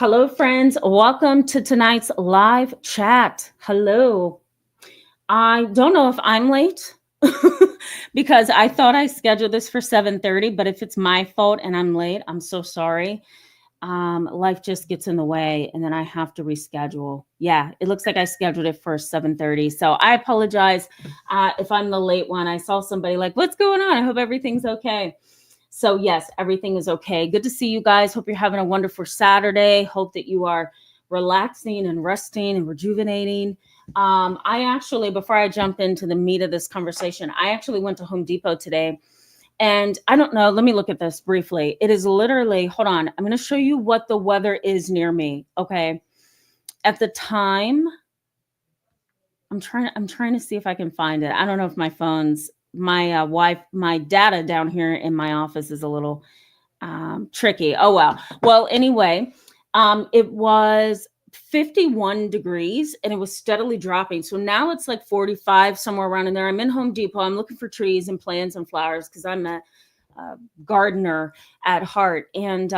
Hello, friends. Welcome to tonight's live chat. Hello. I don't know if I'm late because I thought I scheduled this for 7:30, but if it's my fault and I'm late, I'm so sorry. Life just gets in the way and then I have to reschedule. Yeah, it looks like I scheduled it for 7:30. So I apologize if I'm the late one. I saw somebody like, what's going on? I hope everything's okay. So, yes, everything is okay. Good to see you guys. Hope you're having a wonderful Saturday. Hope that you are relaxing and resting and rejuvenating. I actually, before I jump into the meat of this conversation, I actually went to Home Depot today. And I don't know, let me look at this briefly. It is literally, hold on, I'm going to show you what the weather is near me. Okay. At the time, I'm trying to see if I can find it. I don't know if my data down here in my office is a little tricky. Oh well, anyway, it was 51 degrees and it was steadily dropping, so now it's like 45, somewhere around in there. I'm in Home Depot. I'm looking for trees and plants and flowers because I'm a gardener at heart. And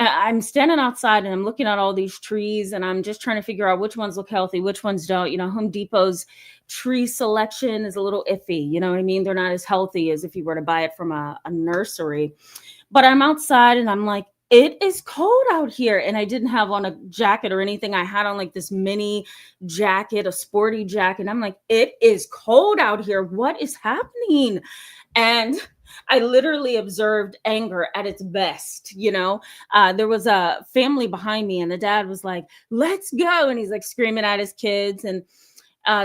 I'm standing outside and I'm looking at all these trees and I'm just trying to figure out which ones look healthy, which ones don't. Home Depot's tree selection is a little iffy. You know what I mean? They're not as healthy as if you were to buy it from a nursery. But I'm outside and I'm like, it is cold out here. And I didn't have on a jacket or anything. I had on like this mini jacket, a sporty jacket. I'm like, it is cold out here. What is happening? And I literally observed anger at its best. There was a family behind me and the dad was like, let's go. And he's like screaming at his kids. And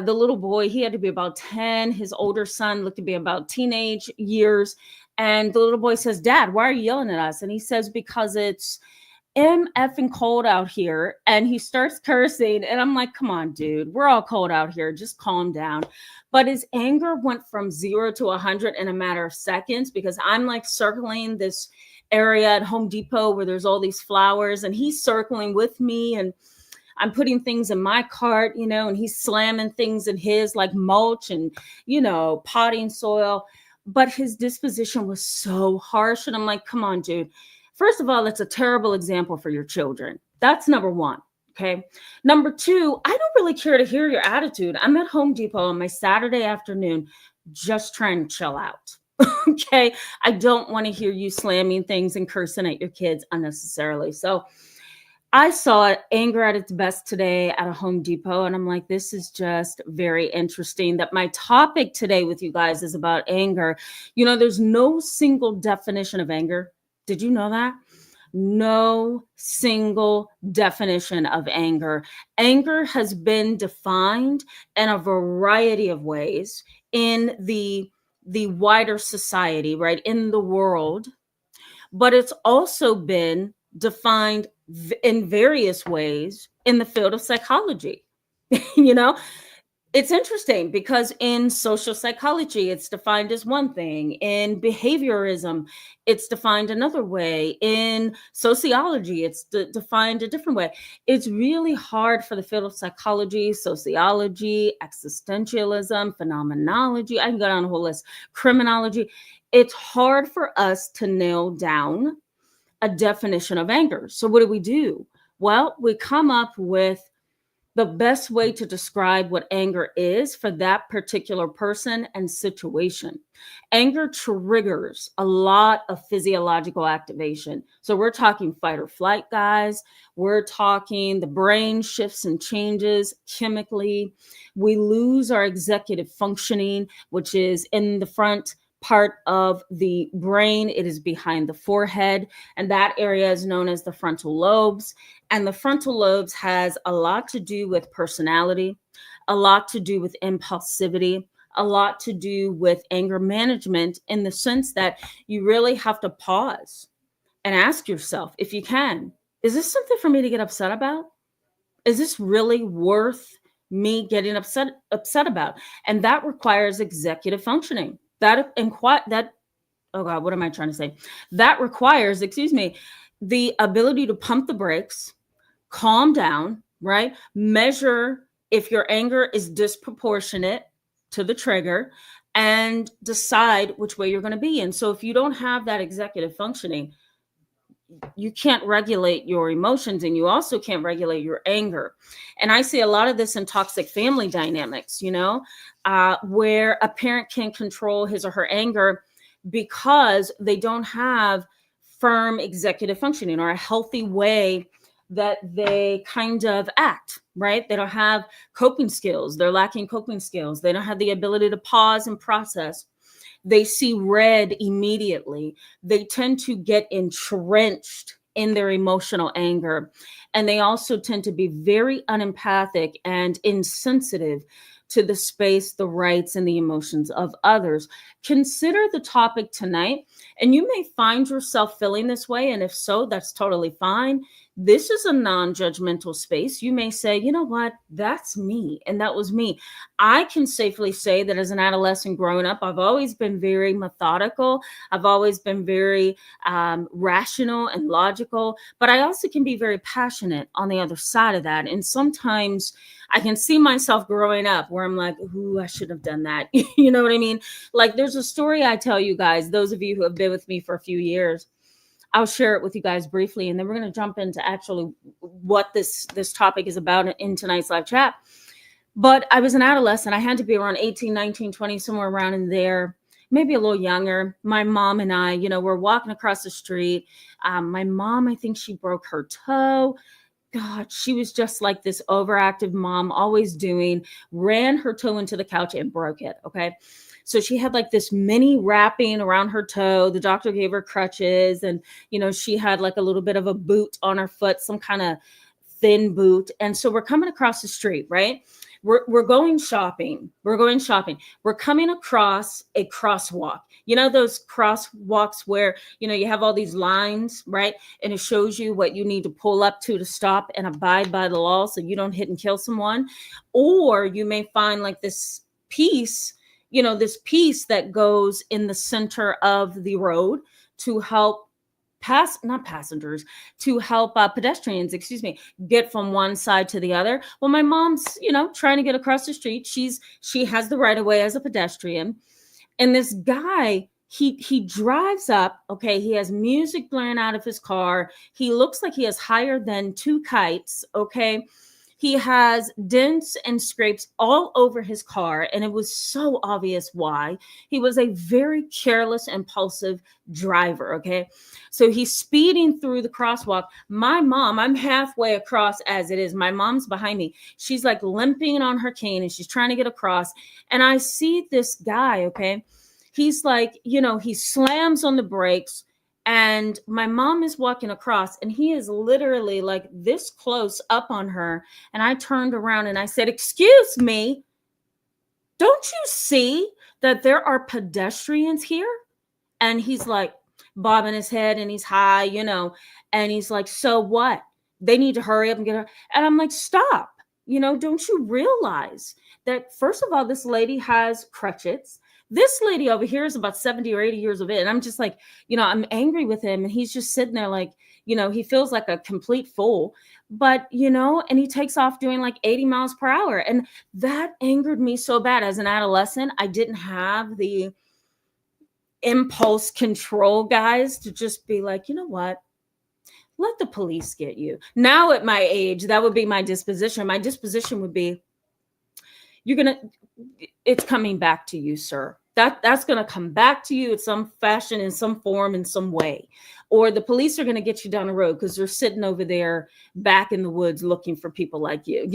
the little boy, he had to be about 10. His older son looked to be about teenage years. And the little boy says, Dad, why are you yelling at us? And he says, because it's effing cold out here. And he starts cursing. And I'm like, come on, dude, we're all cold out here. Just calm down. But his anger went from 0 to 100 in a matter of seconds because I'm like circling this area at Home Depot where there's all these flowers and he's circling with me and I'm putting things in my cart, and he's slamming things in his like mulch and, potting soil. But his disposition was so harsh. And I'm like, come on, dude. First of all, that's a terrible example for your children. That's number one. Okay. Number two, I don't really care to hear your attitude. I'm at Home Depot on my Saturday afternoon, just trying to chill out. Okay. I don't want to hear you slamming things and cursing at your kids unnecessarily. So I saw anger at its best today at a Home Depot, and I'm like, this is just very interesting that my topic today with you guys is about anger. There's no single definition of anger. Did you know that? No single definition of anger. Anger has been defined in a variety of ways in the wider society, right, in the world, but it's also been defined in various ways in the field of psychology. you know it's interesting because in social psychology it's defined as one thing, in behaviorism it's defined another way, in sociology it's defined a different way. It's really hard for the field of psychology, sociology, existentialism, phenomenology, I can go down a whole list, criminology. It's hard for us to nail down a definition of anger. So what do? Well, we come up with the best way to describe what anger is for that particular person and situation. Anger triggers a lot of physiological activation. So we're talking fight or flight, guys. We're talking the brain shifts and changes chemically. We lose our executive functioning, which is in the front part of the brain. It is behind the forehead, and that area is known as the frontal lobes. And the frontal lobes has a lot to do with personality, a lot to do with impulsivity, a lot to do with anger management, in the sense that you really have to pause and ask yourself, if you can, is this something for me to get upset about? Is this really worth me getting upset about? And that requires executive functioning. Oh God, what am I trying to say? That requires, the ability to pump the brakes, calm down, right? Measure if your anger is disproportionate to the trigger, and decide which way you're going to be. And so if you don't have that executive functioning, you can't regulate your emotions, and you also can't regulate your anger. And I see a lot of this in toxic family dynamics, where a parent can't control his or her anger because they don't have firm executive functioning or a healthy way that they kind of act, right? They don't have coping skills. They're lacking coping skills. They don't have the ability to pause and process. They see red immediately. They tend to get entrenched in their emotional anger. And they also tend to be very unempathic and insensitive to the space, the rights, and the emotions of others. Consider the topic tonight, and you may find yourself feeling this way. And if so, that's totally fine. This is a non-judgmental space. You may say, you know what, that's me, and that was me. I can safely say that as an adolescent growing up, I've always been very methodical. I've always been very rational and logical, but I also can be very passionate on the other side of that. And sometimes I can see myself growing up where I'm like, ooh, I should have done that. You know what I mean? Like, there's a story I tell you guys, those of you who have been with me for a few years. I'll share it with you guys briefly, and then we're going to jump into actually what this topic is about in tonight's live chat. But I was an adolescent. I had to be around 18, 19, 20, somewhere around in there, maybe a little younger. My mom and I, we're walking across the street. My mom, I think she broke her toe. God, she was just like this overactive mom, always ran her toe into the couch and broke it. Okay. So she had like this mini wrapping around her toe. The doctor gave her crutches, and, she had like a little bit of a boot on her foot, some kind of thin boot. And so we're coming across the street, right? We're going shopping. We're coming across a crosswalk. Those crosswalks where, you have all these lines, right? And it shows you what you need to pull up to stop and abide by the law so you don't hit and kill someone. Or you may find like this piece that goes in the center of the road to help pedestrians, get from one side to the other. Well, my mom's, trying to get across the street. She has the right of way as a pedestrian. And this guy, he drives up, okay? He has music blaring out of his car. He looks like he is higher than two kites, okay? He has dents and scrapes all over his car, and it was so obvious why. He was a very careless, impulsive driver, okay? So he's speeding through the crosswalk. My mom, I'm halfway across as it is. My mom's behind me. She's like limping on her cane, and she's trying to get across. And I see this guy, okay? He's like, he slams on the brakes. And my mom is walking across, and he is literally like this close up on her. And I turned around and I said, "Excuse me, don't you see that there are pedestrians here?" And he's like bobbing his head, and he's high, and he's like, "So what? They need to hurry up and get her." And I'm like, "Stop. Don't you realize that, first of all, this lady has crutches? This lady over here is about 70 or 80 years of age." And I'm just like, I'm angry with him. And he's just sitting there like, he feels like a complete fool. But, and he takes off doing like 80 miles per hour. And that angered me so bad. As an adolescent, I didn't have the impulse control, guys, to just be like, you know what? Let the police get you. Now at my age, that would be my disposition. My disposition would be, it's coming back to you, sir. That's going to come back to you in some fashion, in some form, in some way. Or the police are going to get you down the road because they're sitting over there back in the woods looking for people like you.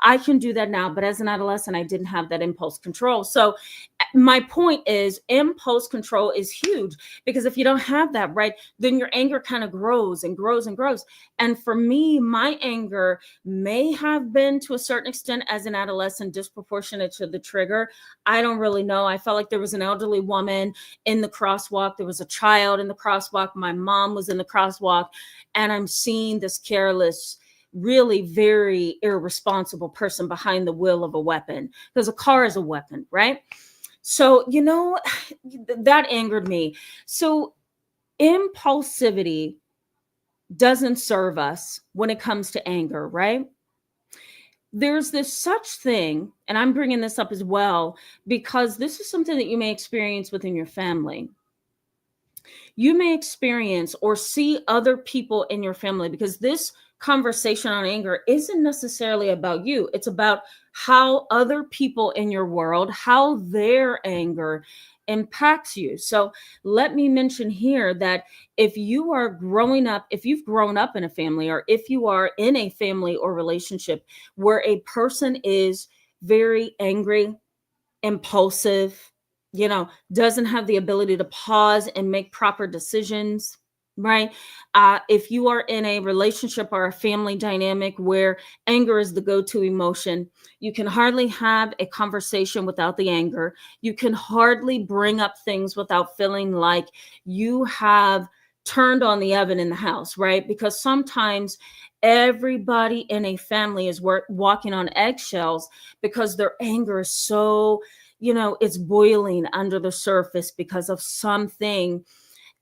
I can do that now, but as an adolescent, I didn't have that impulse control. So my point is, impulse control is huge, because if you don't have that, right, then your anger kind of grows and grows and grows. And for me, my anger may have been, to a certain extent, as an adolescent, disproportionate to the trigger. I don't really know. I felt like there was an elderly woman in the crosswalk. There was a child in the crosswalk. My mom was in the crosswalk. And I'm seeing this careless, really very irresponsible person behind the wheel of a weapon, because a car is a weapon, right? So, that angered me. So impulsivity doesn't serve us when it comes to anger, right? There's this such thing, and I'm bringing this up as well, because this is something that you may experience within your family. you may experience or see other people in your family, because this conversation on anger isn't necessarily about you. It's about how other people in your world, how their anger impacts you. So let me mention here that if you are growing up, if you've grown up in a family, or if you are in a family or relationship where a person is very angry, impulsive, doesn't have the ability to pause and make proper decisions, right? If you are in a relationship or a family dynamic where anger is the go to emotion, you can hardly have a conversation without the anger. You can hardly bring up things without feeling like you have turned on the oven in the house, right? Because sometimes everybody in a family is walking on eggshells because their anger is so, it's boiling under the surface because of something.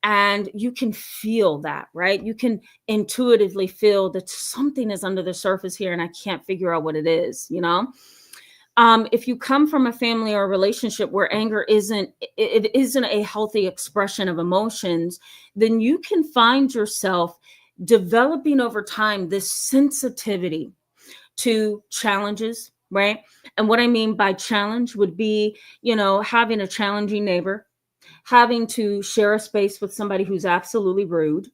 And you can feel that, right? You can intuitively feel that something is under the surface here and I can't figure out what it is. If you come from a family or a relationship where anger isn't a healthy expression of emotions, then you can find yourself developing over time this sensitivity to challenges, right? And what I mean by challenge would be, having a challenging neighbor, having to share a space with somebody who's absolutely rude,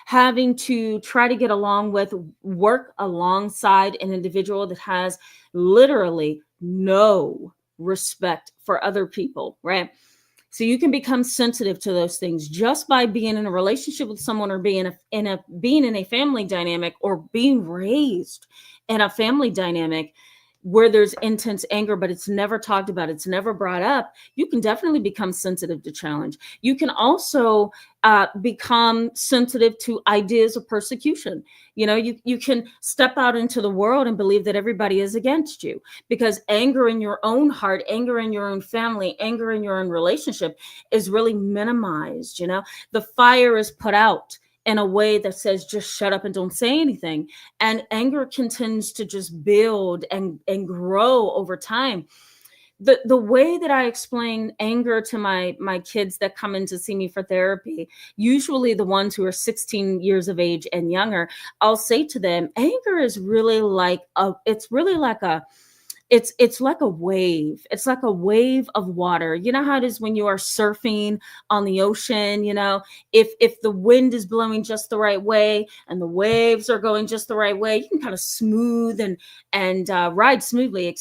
having to try to get along with, work alongside an individual that has literally no respect for other people, right? So you can become sensitive to those things just by being in a relationship with someone, or being being in a family dynamic, or being raised in a family dynamic where there's intense anger, but it's never talked about, it's never brought up. You can definitely become sensitive to challenge. You can also become sensitive to ideas of persecution. You can step out into the world and believe that everybody is against you, because anger in your own heart, anger in your own family, anger in your own relationship is really minimized. The fire is put out in a way that says, just shut up and don't say anything. And anger tends to just build and grow over time. The way that I explain anger to my kids that come in to see me for therapy, usually the ones who are 16 years of age and younger, I'll say to them, anger is really like it's like a wave. It's like a wave of water. You know how it is when you are surfing on the ocean, if the wind is blowing just the right way and the waves are going just the right way, you can kind of smooth and ride smoothly,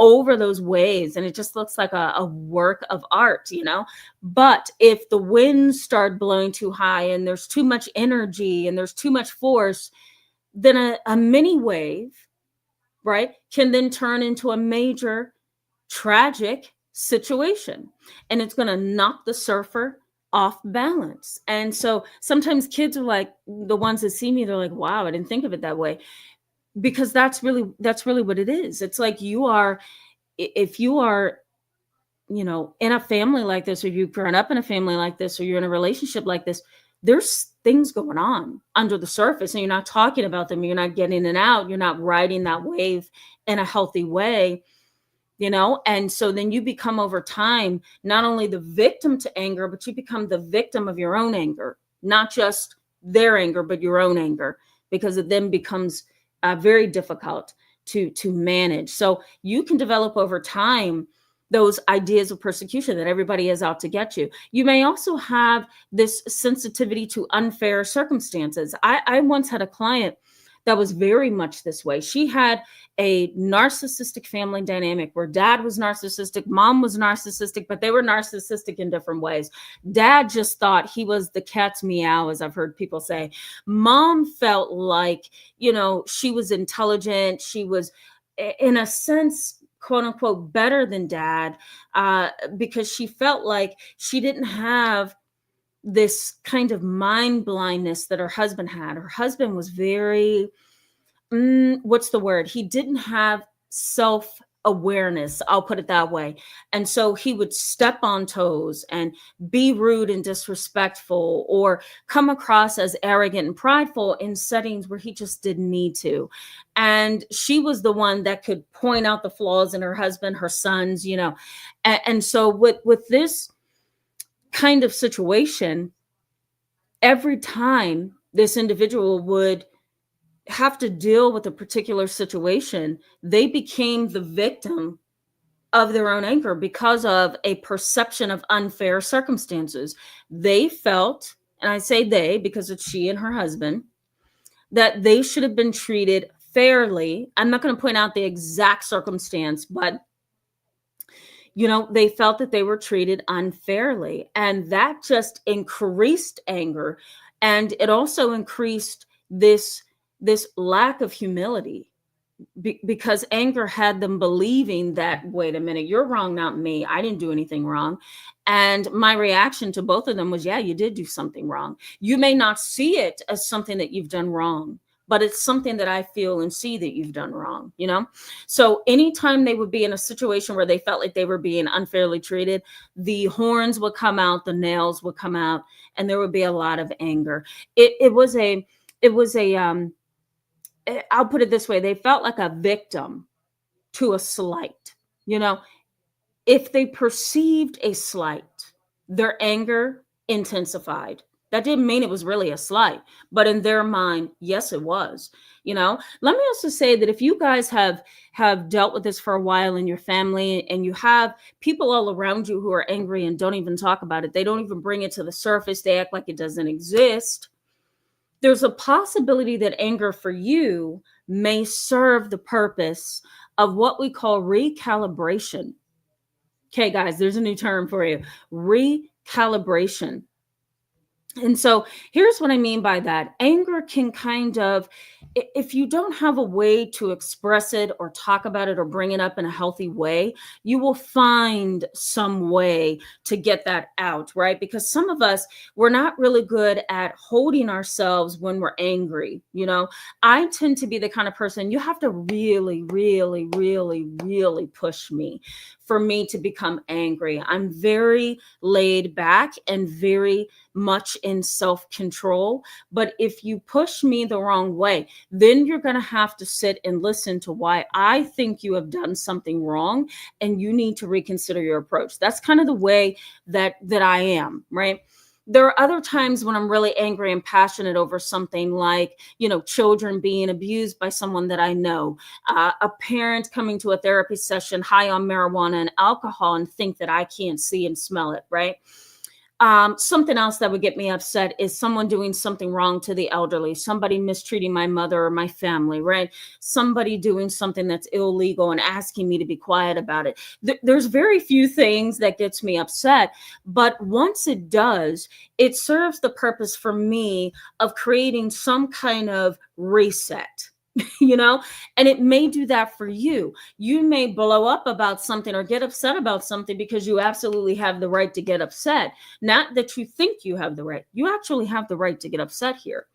over those waves. And it just looks like a work of art. But if the winds start blowing too high and there's too much energy and there's too much force, then a mini wave, right, can then turn into a major tragic situation, and it's going to knock the surfer off balance. And so sometimes kids are like, the ones that see me, they're like, wow, I didn't think of it that way, because that's really what it is. It's like, if you are in a family like this, or you've grown up in a family like this, or you're in a relationship like this, there's things going on under the surface and you're not talking about them. You're not getting it out. You're not riding that wave in a healthy way, and so then you become, over time, not only the victim to anger, but you become the victim of your own anger, not just their anger, but your own anger, because it then becomes very difficult to manage. So you can develop over time those ideas of persecution, that everybody is out to get you. You may also have this sensitivity to unfair circumstances. I once had a client that was very much this way. She had a narcissistic family dynamic where dad was narcissistic, mom was narcissistic, but they were narcissistic in different ways. Dad just thought he was the cat's meow, as I've heard people say. Mom felt like, she was intelligent. She was, in a sense, quote unquote, better than dad, because she felt like she didn't have this kind of mind blindness that her husband had. Her husband was very, what's the word? He didn't have self awareness, I'll put it that way. And so he would step on toes and be rude and disrespectful, or come across as arrogant and prideful in settings where he just didn't need to. And she was the one that could point out the flaws in her husband, her sons, and so with this kind of situation, every time this individual would have to deal with a particular situation, they became the victim of their own anger because of a perception of unfair circumstances. They felt, and I say they because it's she and her husband, that they should have been treated fairly. I'm not going to point out the exact circumstance, but they felt that they were treated unfairly, and that just increased anger, and it also increased this lack of humility, because anger had them believing that, wait a minute, you're wrong, not me. I didn't do anything wrong. And my reaction to both of them was, yeah, you did do something wrong. You may not see it as something that you've done wrong, but it's something that I feel and see that you've done wrong, So anytime they would be in a situation where they felt like they were being unfairly treated, the horns would come out, the nails would come out, and there would be a lot of anger. It was a I'll put it this way. They felt like a victim to a slight. If they perceived a slight, their anger intensified. That didn't mean it was really a slight, but in their mind, yes, it was. Let me also say that if you guys have dealt with this for a while in your family, and you have people all around you who are angry and don't even talk about it, they don't even bring it to the surface, they act like it doesn't exist, there's a possibility that anger for you may serve the purpose of what we call recalibration. Okay, guys, there's a new term for you: recalibration. And so here's what I mean by that. Anger can kind of, if you don't have a way to express it or talk about it or bring it up in a healthy way, you will find some way to get that out, right? Because some of us, we're not really good at holding ourselves when we're angry. I tend to be the kind of person, you have to really, really, really, really push me for me to become angry. I'm very laid back and very much in self-control. But if you push me the wrong way, then you're going to have to sit and listen to why I think you have done something wrong, and you need to reconsider your approach. That's kind of the way that I am, right? There are other times when I'm really angry and passionate over something like, children being abused by someone that I know, a parent coming to a therapy session high on marijuana and alcohol and think that I can't see and smell it, right? Something else that would get me upset is someone doing something wrong to the elderly, somebody mistreating my mother or my family, right? Somebody doing something that's illegal and asking me to be quiet about it. There's very few things that gets me upset, but once it does, it serves the purpose for me of creating some kind of reset. And it may do that for you. You may blow up about something or get upset about something because you absolutely have the right to get upset. Not that you think you have the right. You actually have the right to get upset here.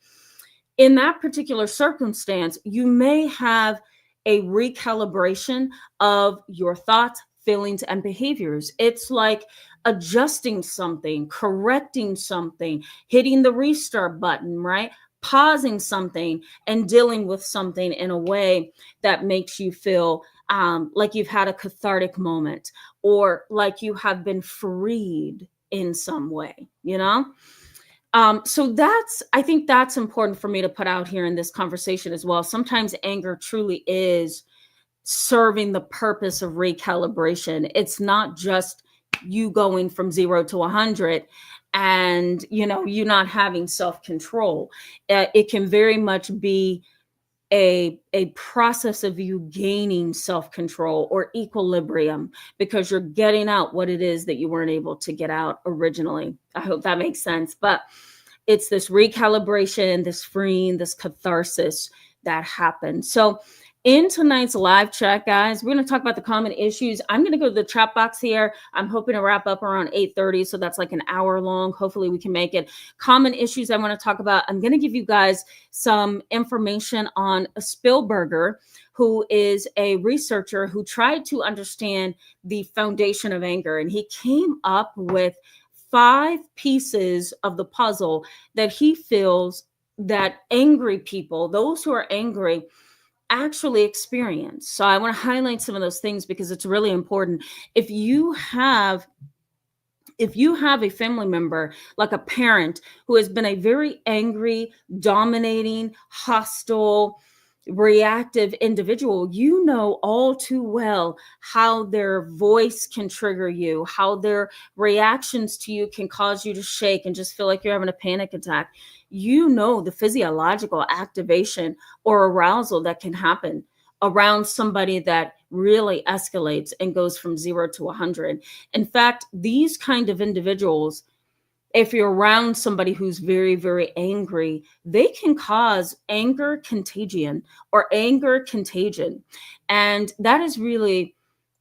In that particular circumstance, you may have a recalibration of your thoughts, feelings, and behaviors. It's like adjusting something, correcting something, hitting the restart button, right? Pausing something and dealing with something in a way that makes you feel like you've had a cathartic moment, or like you have been freed in some way, So I think that's important for me to put out here in this conversation as well. Sometimes anger truly is serving the purpose of recalibration. It's not just you going from 0 to 100 and you not having self-control. It can very much be a process of you gaining self-control or equilibrium, because you're getting out what it is that you weren't able to get out originally. I hope that makes sense. But it's this recalibration, this freeing, this catharsis that happens. So in tonight's live chat, guys, we're going to talk about the common issues. I'm going to go to the chat box here. I'm hoping to wrap up around 8:30, so that's like an hour long. Hopefully we can make it. Common issues I want to talk about. I'm going to give you guys some information on Spielberger, who is a researcher who tried to understand the foundation of anger, and he came up with 5 pieces of the puzzle that he feels that angry people, those who are angry, actually experience. So I want to highlight some of those things because it's really important. If you have If you have a family member, like a parent, who has been a very angry, dominating, hostile, reactive individual, you know all too well how their voice can trigger you, how their reactions to you can cause you to shake and just feel like you're having a panic attack. You know the physiological activation or arousal that can happen around somebody that really escalates and goes from 0 to 100. In fact, these kind of individuals, if you're around somebody who's very, very angry, they can cause anger contagion or anger contagion. And that is really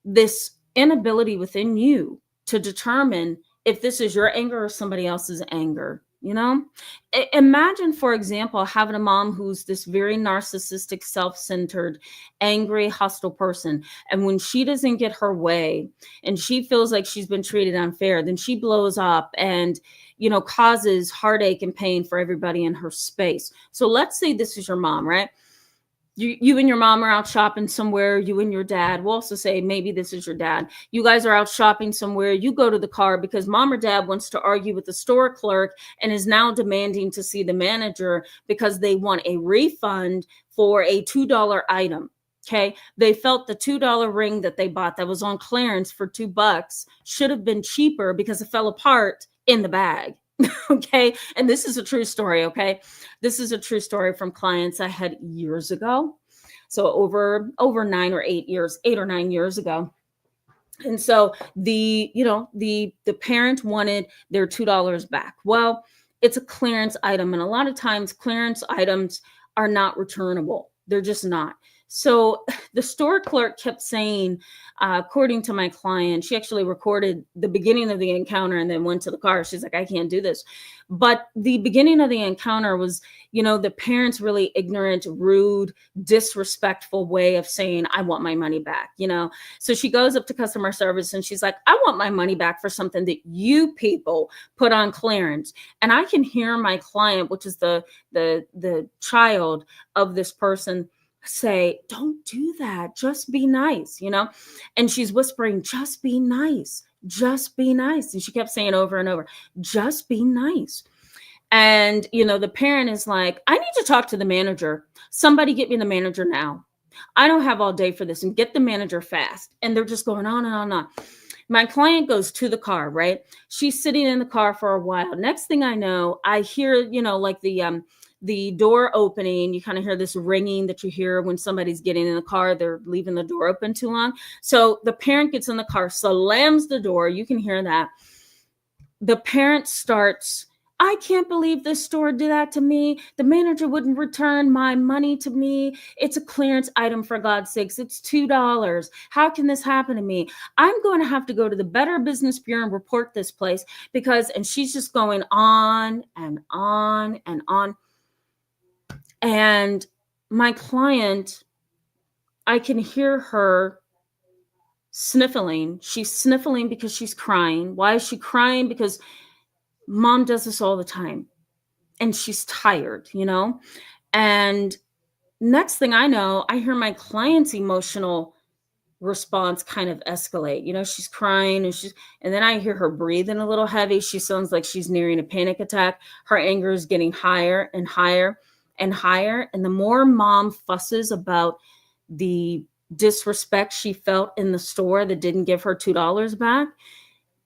this inability within you to determine if this is your anger or somebody else's anger. You know, imagine, for example, having a mom who's this very narcissistic, self-centered, angry, hostile person. And when she doesn't get her way and she feels like she's been treated unfair, then she blows up and, you know, causes heartache and pain for everybody in her space. So let's say this is your mom, right? You and your mom are out shopping somewhere. You and your dad, we'll also say maybe this is your dad. You guys are out shopping somewhere. You go to the car because mom or dad wants to argue with the store clerk and is now demanding to see the manager because they want a refund for a $2 item. Okay. They felt the $2 ring that they bought that was on clearance for $2 should have been cheaper because it fell apart in the bag. Okay. And this is a true story. Okay. This is a true story from clients I had years ago. So over 8 or 9 years ago. And so the parent wanted their $2 back. Well, it's a clearance item. And a lot of times clearance items are not returnable. They're just not. So the store clerk kept saying, according to my client, she actually recorded the beginning of the encounter and then went to the car. She's like, I can't do this. But the beginning of the encounter was, the parents' really ignorant, rude, disrespectful way of saying, I want my money back, So she goes up to customer service and she's like, I want my money back for something that you people put on clearance. And I can hear my client, which is the child of this person, say, don't do that. Just be nice, And she's whispering, just be nice. Just be nice. And she kept saying over and over, just be nice. And, the parent is like, I need to talk to the manager. Somebody get me the manager now. I don't have all day for this, and get the manager fast. And they're just going on and on and on. My client goes to the car, right? She's sitting in the car for a while. Next thing I know, I hear, like the door opening. You kind of hear this ringing that you hear when somebody's getting in the car, they're leaving the door open too long. So the parent gets in the car, slams the door. You can hear that. The parent starts, I can't believe this store did that to me. The manager wouldn't return my money to me. It's a clearance item, for God's sakes. It's $2. How can this happen to me? I'm going to have to go to the Better Business Bureau and report this place because, and she's just going on and on and on. And my client, I can hear her sniffling. She's sniffling because she's crying. Why is she crying? Because mom does this all the time and she's tired, And next thing I know, I hear my client's emotional response kind of escalate. She's crying and then I hear her breathing a little heavy. She sounds like she's nearing a panic attack. Her anger is getting higher and higher and higher. And the more mom fusses about the disrespect she felt in the store that didn't give her $2 back,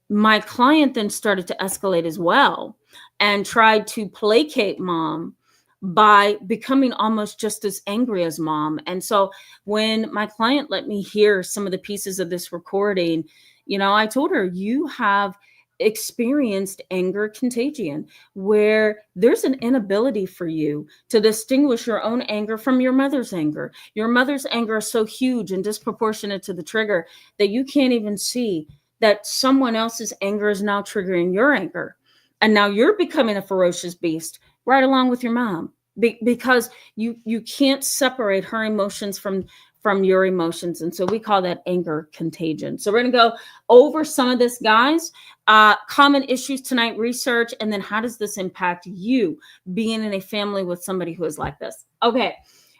my client then started to escalate as well and tried to placate mom by becoming almost just as angry as mom. And so when my client let me hear some of the pieces of this recording, I told her, you have experienced anger contagion, where there's an inability for you to distinguish your own anger from your mother's anger. Your mother's anger is so huge and disproportionate to the trigger that you can't even see that someone else's anger is now triggering your anger. And now you're becoming a ferocious beast right along with your mom because you can't separate her emotions from your emotions. And so we call that anger contagion. So we're going to go over some of this, guys. Common issues tonight, research, and then how does this impact you being in a family with somebody who is like this? Okay.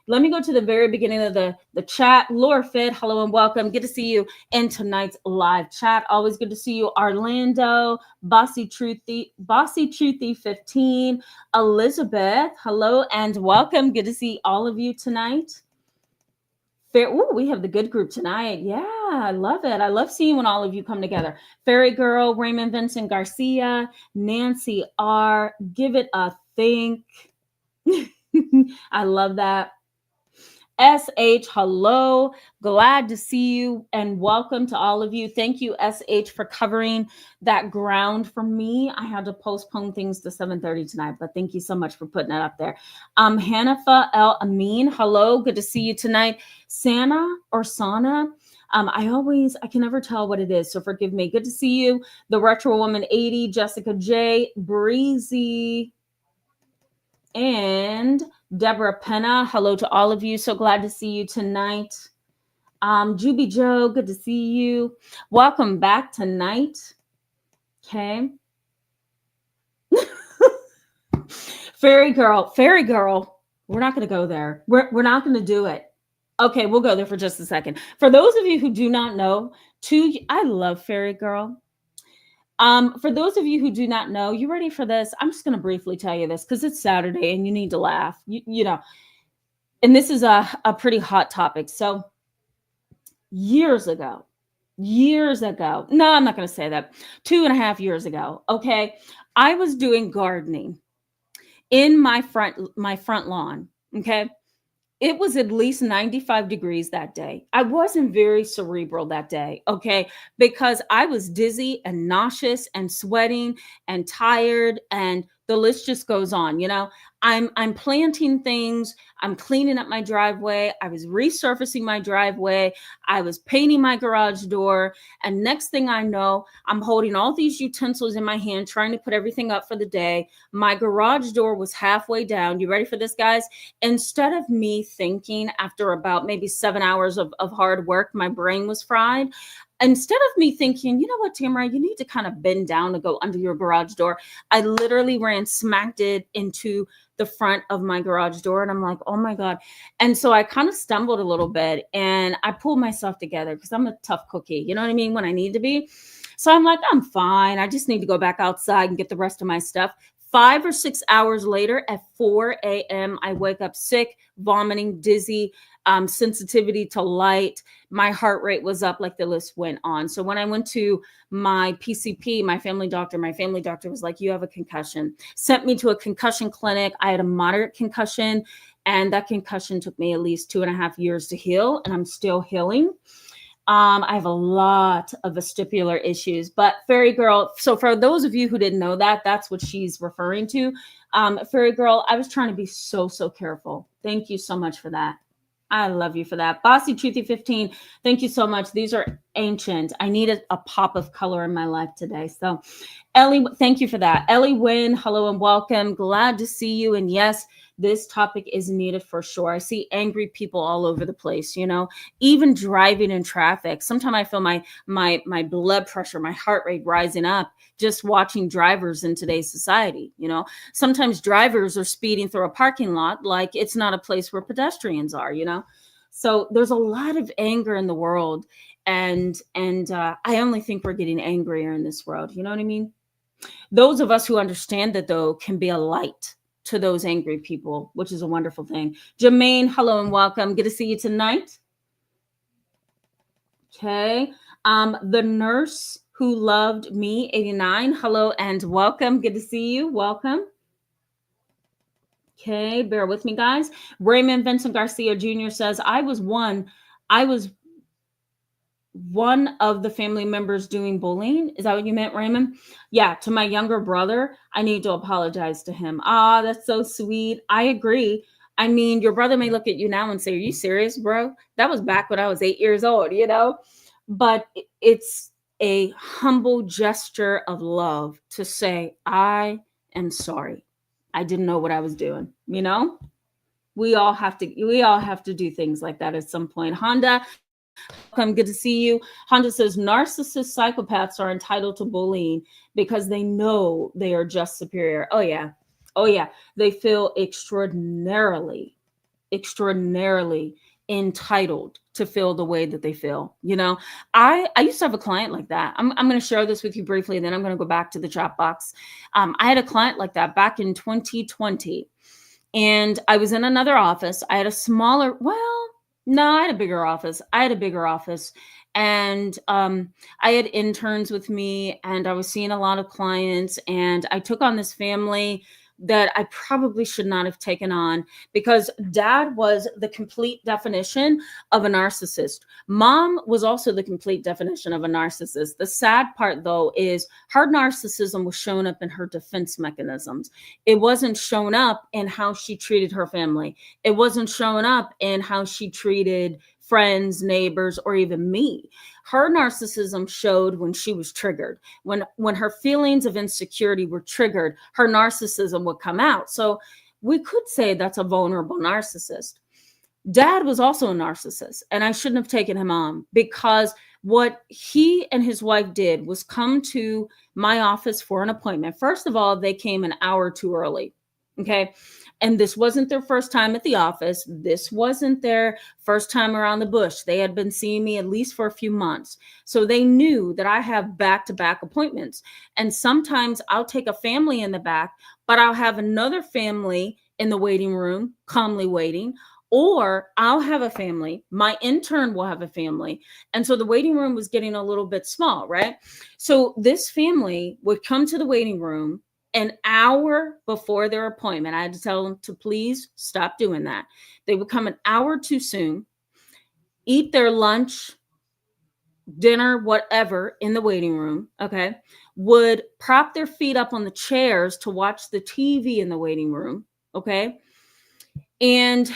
Let me go to the very beginning of the chat. Laura Fit, hello and welcome. Good to see you in tonight's live chat. Always good to see you. Orlando, Bossy Truthy 15, Elizabeth, hello and welcome. Good to see all of you tonight. We have the good group tonight. Yeah, I love it. I love seeing when all of you come together. Fairy Girl, Raymond Vincent Garcia, Nancy R, give it a think. I love that. SH, hello. Glad to see you and welcome to all of you. Thank you, SH, for covering that ground for me. I had to postpone things to 7:30 tonight, but thank you so much for putting it up there. Hanifa El Amin, hello. Good to see you tonight. Sana or Sana. I can never tell what it is, so forgive me. Good to see you. The Retro Woman 80, Jessica J, Breezy, and Deborah Penna, hello to all of you. So glad to see you tonight. Juby Joe, good to see you. Welcome back tonight. Okay. Fairy girl. We're not going to go there. We're not going to do it. Okay, we'll go there for just a second. For those of you who do not know, I love Fairy Girl. For those of you who do not know, you ready for this? I'm just going to briefly tell you this because it's Saturday and you need to laugh, you know, and this is a pretty hot topic. So years ago, no, I'm not going to say that, 2.5 years ago. Okay. I was doing gardening in my front lawn. Okay. It was at least 95 degrees that day. I wasn't very cerebral that day, okay? Because I was dizzy and nauseous and sweating and tired, and the list just goes on, you know? I'm planting things, I'm cleaning up my driveway, I was resurfacing my driveway, I was painting my garage door, and next thing I know, I'm holding all these utensils in my hand, trying to put everything up for the day. My garage door was halfway down. You ready for this, guys? Instead of me thinking after about maybe 7 hours of hard work, my brain was fried. Instead of me thinking, you know what, Tamara, you need to kind of bend down to go under your garage door, I literally ran smack it into the front of my garage door. And I'm like, oh my God. And so I kind of stumbled a little bit and I pulled myself together because I'm a tough cookie. You know what I mean? When I need to be. So I'm like, I'm fine. I just need to go back outside and get the rest of my stuff. 5 or 6 hours later at 4 a.m., I wake up sick, vomiting, dizzy, sensitivity to light. My heart rate was up, like the list went on. So when I went to my PCP, my family doctor was like, you have a concussion. Sent me to a concussion clinic. I had a moderate concussion, and that concussion took me at least 2.5 years to heal, and I'm still healing. I have a lot of vestibular issues, but Fairy Girl. So for those of you who didn't know that, that's what she's referring to. Fairy Girl, I was trying to be so careful. Thank you so much for that. I love you for that. Bossy Truthy 15, thank you so much. These are ancient. I needed a pop of color in my life today. So Ellie, thank you for that. Ellie Wynn, hello and welcome. Glad to see you. And yes, this topic is needed for sure. I see angry people all over the place, you know, even driving in traffic. Sometimes I feel my blood pressure, my heart rate rising up just watching drivers in today's society. You know, sometimes drivers are speeding through a parking lot like it's not a place where pedestrians are, you know. So there's a lot of anger in the world, and I only think we're getting angrier in this world. You know what I mean? Those of us who understand that, though, can be a light to those angry people, which is a wonderful thing. Jermaine, hello and welcome. Good to see you tonight. Okay. The nurse who loved me, 89, hello and welcome. Good to see you. Welcome. Okay, bear with me, guys. Raymond Vincent Garcia Jr. says, I was one of the family members doing bullying. Is that what you meant, Raymond? Yeah, to my younger brother, I need to apologize to him. Ah, that's so sweet. I agree. I mean, your brother may look at you now and say, are you serious, bro? That was back when I was 8 years old, you know? But it's a humble gesture of love to say, I am sorry. I didn't know what I was doing, you know? We all have to do things like that at some point. Honda, welcome. Good to see you. Honda says narcissist psychopaths are entitled to bullying because they know they are just superior. Oh yeah. They feel extraordinarily extraordinarily entitled to feel the way that they feel. I used to have a client like that. I'm going to share this with you briefly, and then I'm going to go back to the chat box. I had a client like that back in 2020, and I was in another office. I had a smaller, well, no, I had a bigger office. And I had interns with me, and I was seeing a lot of clients, and I took on this family that I probably should not have taken on, because dad was the complete definition of a narcissist. Mom was also the complete definition of a narcissist. The sad part, though, is her narcissism was shown up in her defense mechanisms. It wasn't shown up in how she treated her family. It wasn't shown up in how she treated friends, neighbors, or even me. Her narcissism showed when she was triggered. When her feelings of insecurity were triggered, her narcissism would come out. So we could say that's a vulnerable narcissist. Dad was also a narcissist, and I shouldn't have taken him on, because what he and his wife did was come to my office for an appointment. First of all, they came an hour too early. Okay. And this wasn't their first time at the office. This wasn't their first time around the bush. They had been seeing me at least for a few months. So they knew that I have back-to-back appointments. And sometimes I'll take a family in the back, but I'll have another family in the waiting room, calmly waiting. Or I'll have a family, my intern will have a family. And so the waiting room was getting a little bit small, right? So this family would come to the waiting room an hour before their appointment. I had to tell them to please stop doing that. They would come an hour too soon, eat their lunch, dinner, whatever, in the waiting room, okay? Would prop their feet up on the chairs to watch the TV in the waiting room, okay? And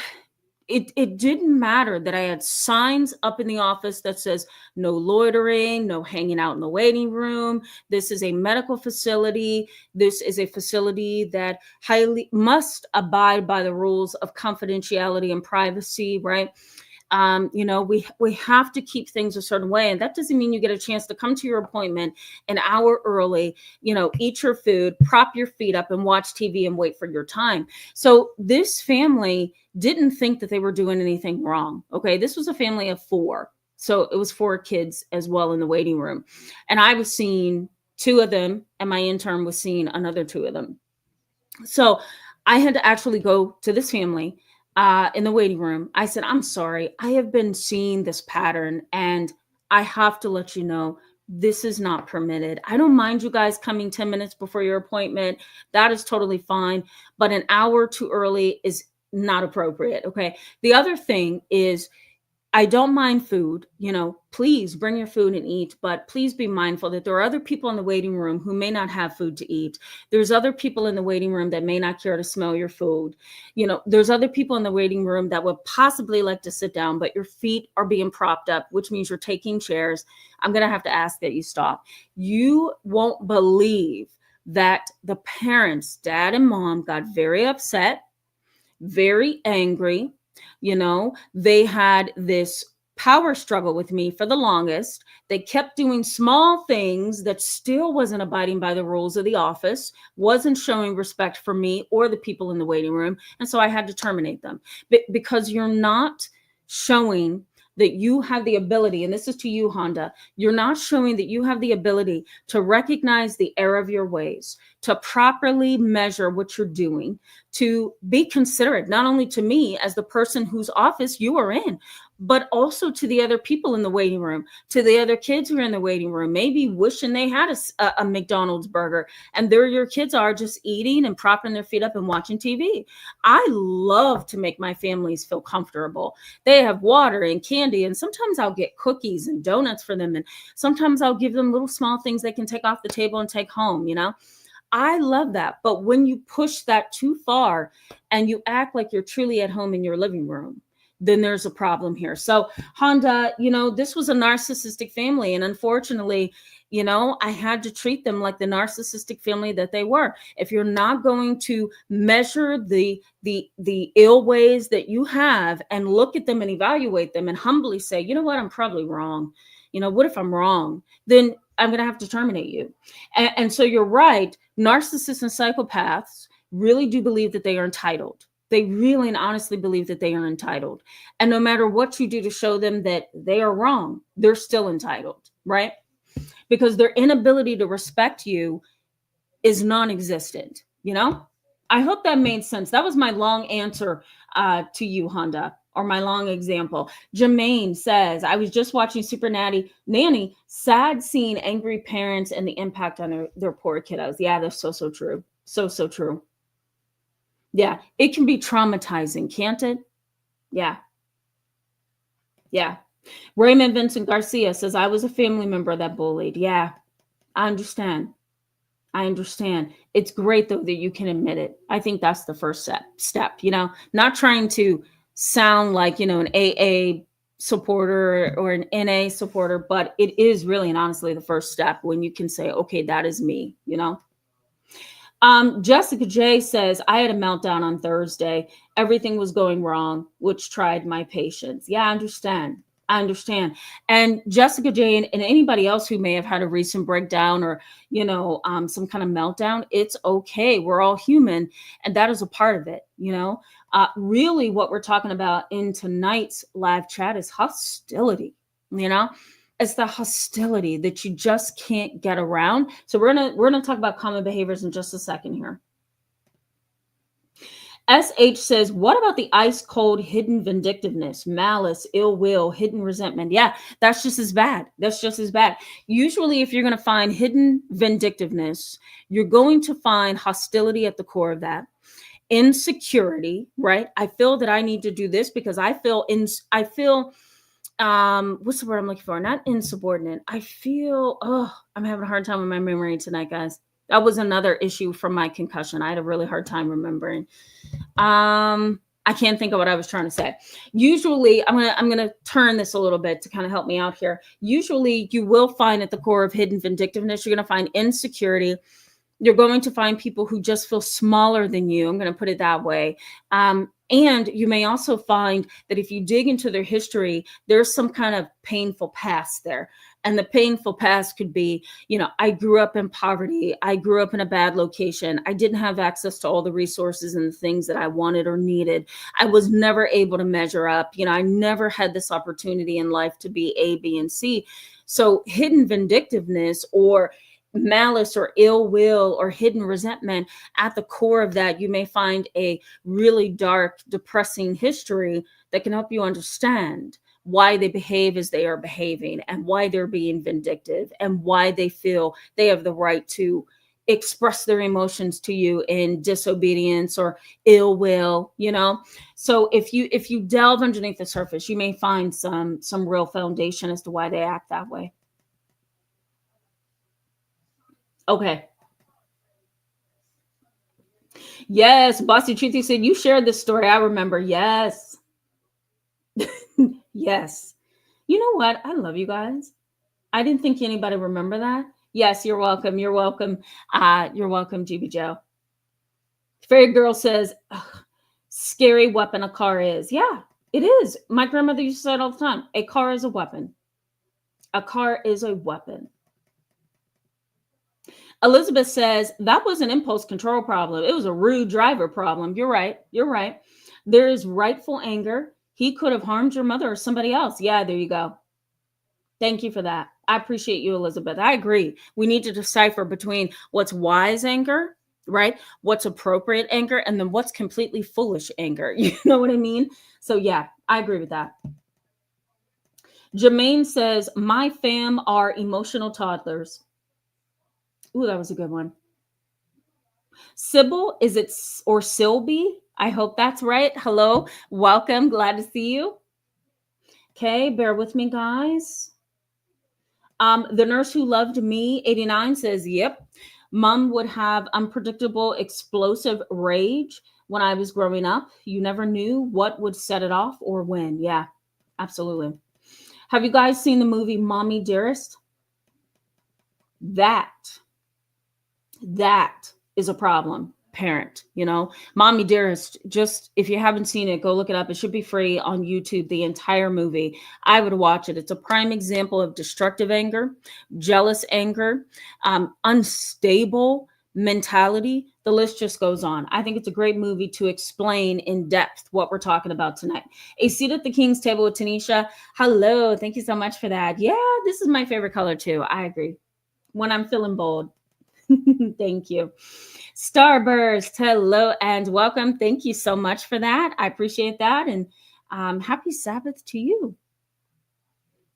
it didn't matter that I had signs up in the office that says no loitering, no hanging out in the waiting room. This is a medical facility. This is a facility that highly must abide by the rules of confidentiality and privacy, right? We have to keep things a certain way. And that doesn't mean you get a chance to come to your appointment an hour early, eat your food, prop your feet up and watch TV and wait for your time. So this family didn't think that they were doing anything wrong. Okay. This was a family of 4. So it was 4 kids as well in the waiting room. And I was seeing 2 of them, and my intern was seeing another 2 of them. So I had to actually go to this family in the waiting room. I said, I'm sorry, I have been seeing this pattern, and I have to let you know this is not permitted. I don't mind you guys coming 10 minutes before your appointment. That is totally fine. But an hour too early is not appropriate. Okay. The other thing is, I don't mind food, please bring your food and eat, but please be mindful that there are other people in the waiting room who may not have food to eat. There's other people in the waiting room that may not care to smell your food. There's other people in the waiting room that would possibly like to sit down, but your feet are being propped up, which means you're taking chairs. I'm going to have to ask that you stop. You won't believe that the parents, dad and mom, got very upset, very angry. They had this power struggle with me for the longest. They kept doing small things that still wasn't abiding by the rules of the office, wasn't showing respect for me or the people in the waiting room. And so I had to terminate them because you're not showing that you have the ability, and this is to you, Honda, you're not showing that you have the ability to recognize the error of your ways, to properly measure what you're doing, to be considerate, not only to me as the person whose office you are in, but also to the other people in the waiting room, to the other kids who are in the waiting room, maybe wishing they had a McDonald's burger, and there your kids are just eating and propping their feet up and watching TV. I love to make my families feel comfortable. They have water and candy, and sometimes I'll get cookies and donuts for them, and sometimes I'll give them little small things they can take off the table and take home, I love that. But when you push that too far and you act like you're truly at home in your living room, then there's a problem here. So Honda, this was a narcissistic family. And unfortunately, I had to treat them like the narcissistic family that they were. If you're not going to measure the ill ways that you have and look at them and evaluate them and humbly say, you know what, I'm probably wrong. What if I'm wrong? Then I'm going to have to terminate you. And so you're right. Narcissists and psychopaths really do believe that they are entitled. They really and honestly believe that they are entitled. And no matter what you do to show them that they are wrong, they're still entitled, right? Because their inability to respect you is non-existent, you know? I hope that made sense. That was my long answer to you, Honda, or my long example. Jermaine says, I was just watching Super Nanny, sad seeing angry parents and the impact on their poor kiddos. Yeah, that's so true. So true. Yeah, it can be traumatizing, can't it? Yeah. Yeah. Raymond Vincent Garcia says, I was a family member that bullied. Yeah, I understand. I understand. It's great though that you can admit it. I think that's the first step, not trying to sound like, an AA supporter or an NA supporter, but it is really and honestly the first step when you can say, okay, that is me, Jessica J says, I had a meltdown on Thursday. Everything was going wrong, which tried my patience. Yeah, I understand. And Jessica J and anybody else who may have had a recent breakdown or, some kind of meltdown, it's okay. We're all human. And that is a part of it, really what we're talking about in tonight's live chat is hostility, It's the hostility that you just can't get around. So we're gonna talk about common behaviors in just a second here. SH says, what about the ice cold hidden vindictiveness, malice, ill will, hidden resentment? Yeah, that's just as bad. Usually, if you're going to find hidden vindictiveness, you're going to find hostility at the core of that. Insecurity, right? I feel that I need to do this because I feel what's the word I'm looking for? Not insubordinate. I feel, I'm having a hard time with my memory tonight, guys. That was another issue from my concussion. I had a really hard time remembering. I can't think of what I was trying to say. Usually, I'm gonna turn this a little bit to kind of help me out here. Usually, you will find at the core of hidden vindictiveness, you're gonna find insecurity. You're going to find people who just feel smaller than you. I'm going to put it that way. And you may also find that if you dig into their history, there's some kind of painful past there. And the painful past could be, I grew up in poverty. I grew up in a bad location. I didn't have access to all the resources and the things that I wanted or needed. I was never able to measure up. I never had this opportunity in life to be A, B, and C. So hidden vindictiveness or malice or ill will or hidden resentment, at the core of that, you may find a really dark, depressing history that can help you understand why they behave as they are behaving and why they're being vindictive and why they feel they have the right to express their emotions to you in disobedience or ill will, So if you delve underneath the surface, you may find some real foundation as to why they act that way. Okay. Yes, Bossy Truthy said, you shared this story. I remember. Yes. Yes. You know what? I love you guys. I didn't think anybody remember that. Yes, you're welcome. You're welcome. You're welcome, GB Joe. Fairy Girl says, scary weapon a car is. Yeah, it is. My grandmother used to say it all the time. A car is a weapon. A car is a weapon. Elizabeth says, that was an impulse control problem. It was a rude driver problem. You're right. There is rightful anger. He could have harmed your mother or somebody else. Yeah, there you go. Thank you for that. I appreciate you, Elizabeth. I agree. We need to decipher between what's wise anger, right? What's appropriate anger, and then what's completely foolish anger. You know what I mean? So yeah, I agree with that. Jermaine says, my fam are emotional toddlers. Ooh, that was a good one. Sybil, is it, or Sylby? I hope that's right. Hello, welcome. Glad to see you. Okay, bear with me, guys. The nurse who loved me, 89, says, yep. Mom would have unpredictable, explosive rage when I was growing up. You never knew what would set it off or when. Yeah, absolutely. Have you guys seen the movie Mommy Dearest? That is a problem, parent. Mommy Dearest, just if you haven't seen it, go look it up. It should be free on YouTube, the entire movie. I would watch it. It's a prime example of destructive anger, jealous anger, unstable mentality. The list just goes on. I think it's a great movie to explain in depth what we're talking about tonight. A Seat at the King's Table with Tanisha. Hello. Thank you so much for that. Yeah, this is my favorite color too. I agree. When I'm feeling bold. Thank you. Starburst, hello and welcome. Thank you so much for that. I appreciate that. And happy Sabbath to you.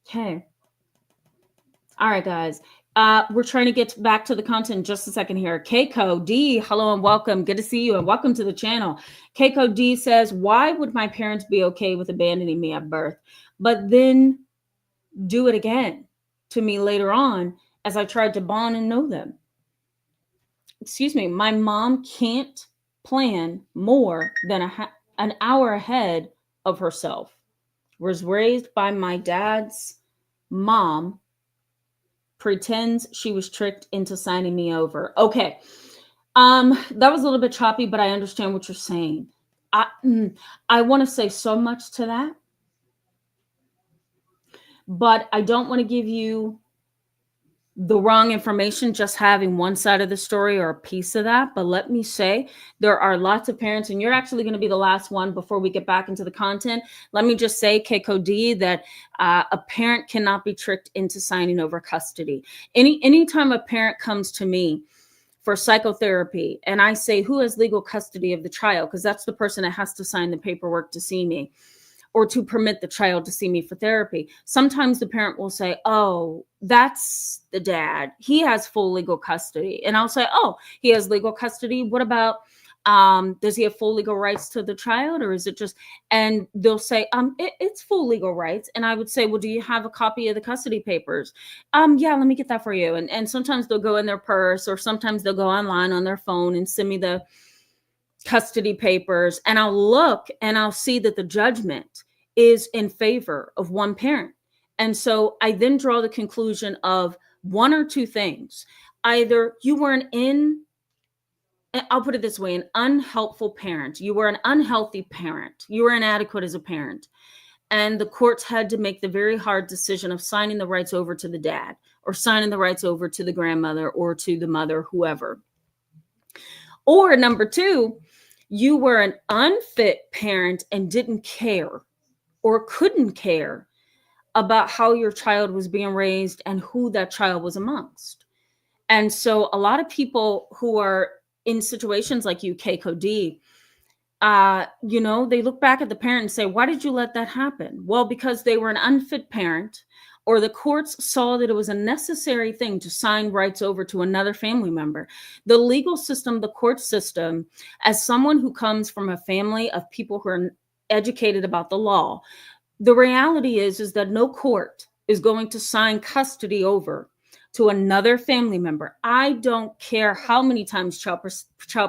Okay. All right, guys. We're trying to get back to the content in just a second here. Keiko D, hello and welcome. Good to see you and welcome to the channel. Keiko D says, why would my parents be okay with abandoning me at birth, but then do it again to me later on as I tried to bond and know them? Excuse me, my mom can't plan more than an hour ahead of herself. Was raised by my dad's mom, pretends she was tricked into signing me over. Okay. That was a little bit choppy, but I understand what you're saying. I want to say so much to that, but I don't want to give you the wrong information, just having one side of the story or a piece of that. But let me say, there are lots of parents, and you're actually going to be the last one before we get back into the content. Let me just say, Keiko D, that a parent cannot be tricked into signing over custody. Anytime a parent comes to me for psychotherapy and I say, who has legal custody of the child? Because that's the person that has to sign the paperwork to see me, or to permit the child to see me for therapy. Sometimes the parent will say, oh, that's the dad. He has full legal custody. And I'll say, oh, he has legal custody. What about, does he have full legal rights to the child, or is it just, and they'll say, it's full legal rights. And I would say, well, do you have a copy of the custody papers? Yeah, let me get that for you. And sometimes they'll go in their purse, or sometimes they'll go online on their phone and send me the custody papers, and I'll look and I'll see that the judgment is in favor of one parent. And so I then draw the conclusion of one or two things. Either you were I'll put it this way, an unhelpful parent. You were an unhealthy parent. You were inadequate as a parent. And the courts had to make the very hard decision of signing the rights over to the dad, or signing the rights over to the grandmother, or to the mother, whoever. Or number two, you were an unfit parent and didn't care or couldn't care about how your child was being raised and who that child was amongst. And so a lot of people who are in situations like you, Keiko D, they look back at the parent and say, why did you let that happen? Well, because they were an unfit parent, or the courts saw that it was a necessary thing to sign rights over to another family member. The legal system, the court system, as someone who comes from a family of people who are educated about the law, the reality is that no court is going to sign custody over to another family member. I don't care how many times Child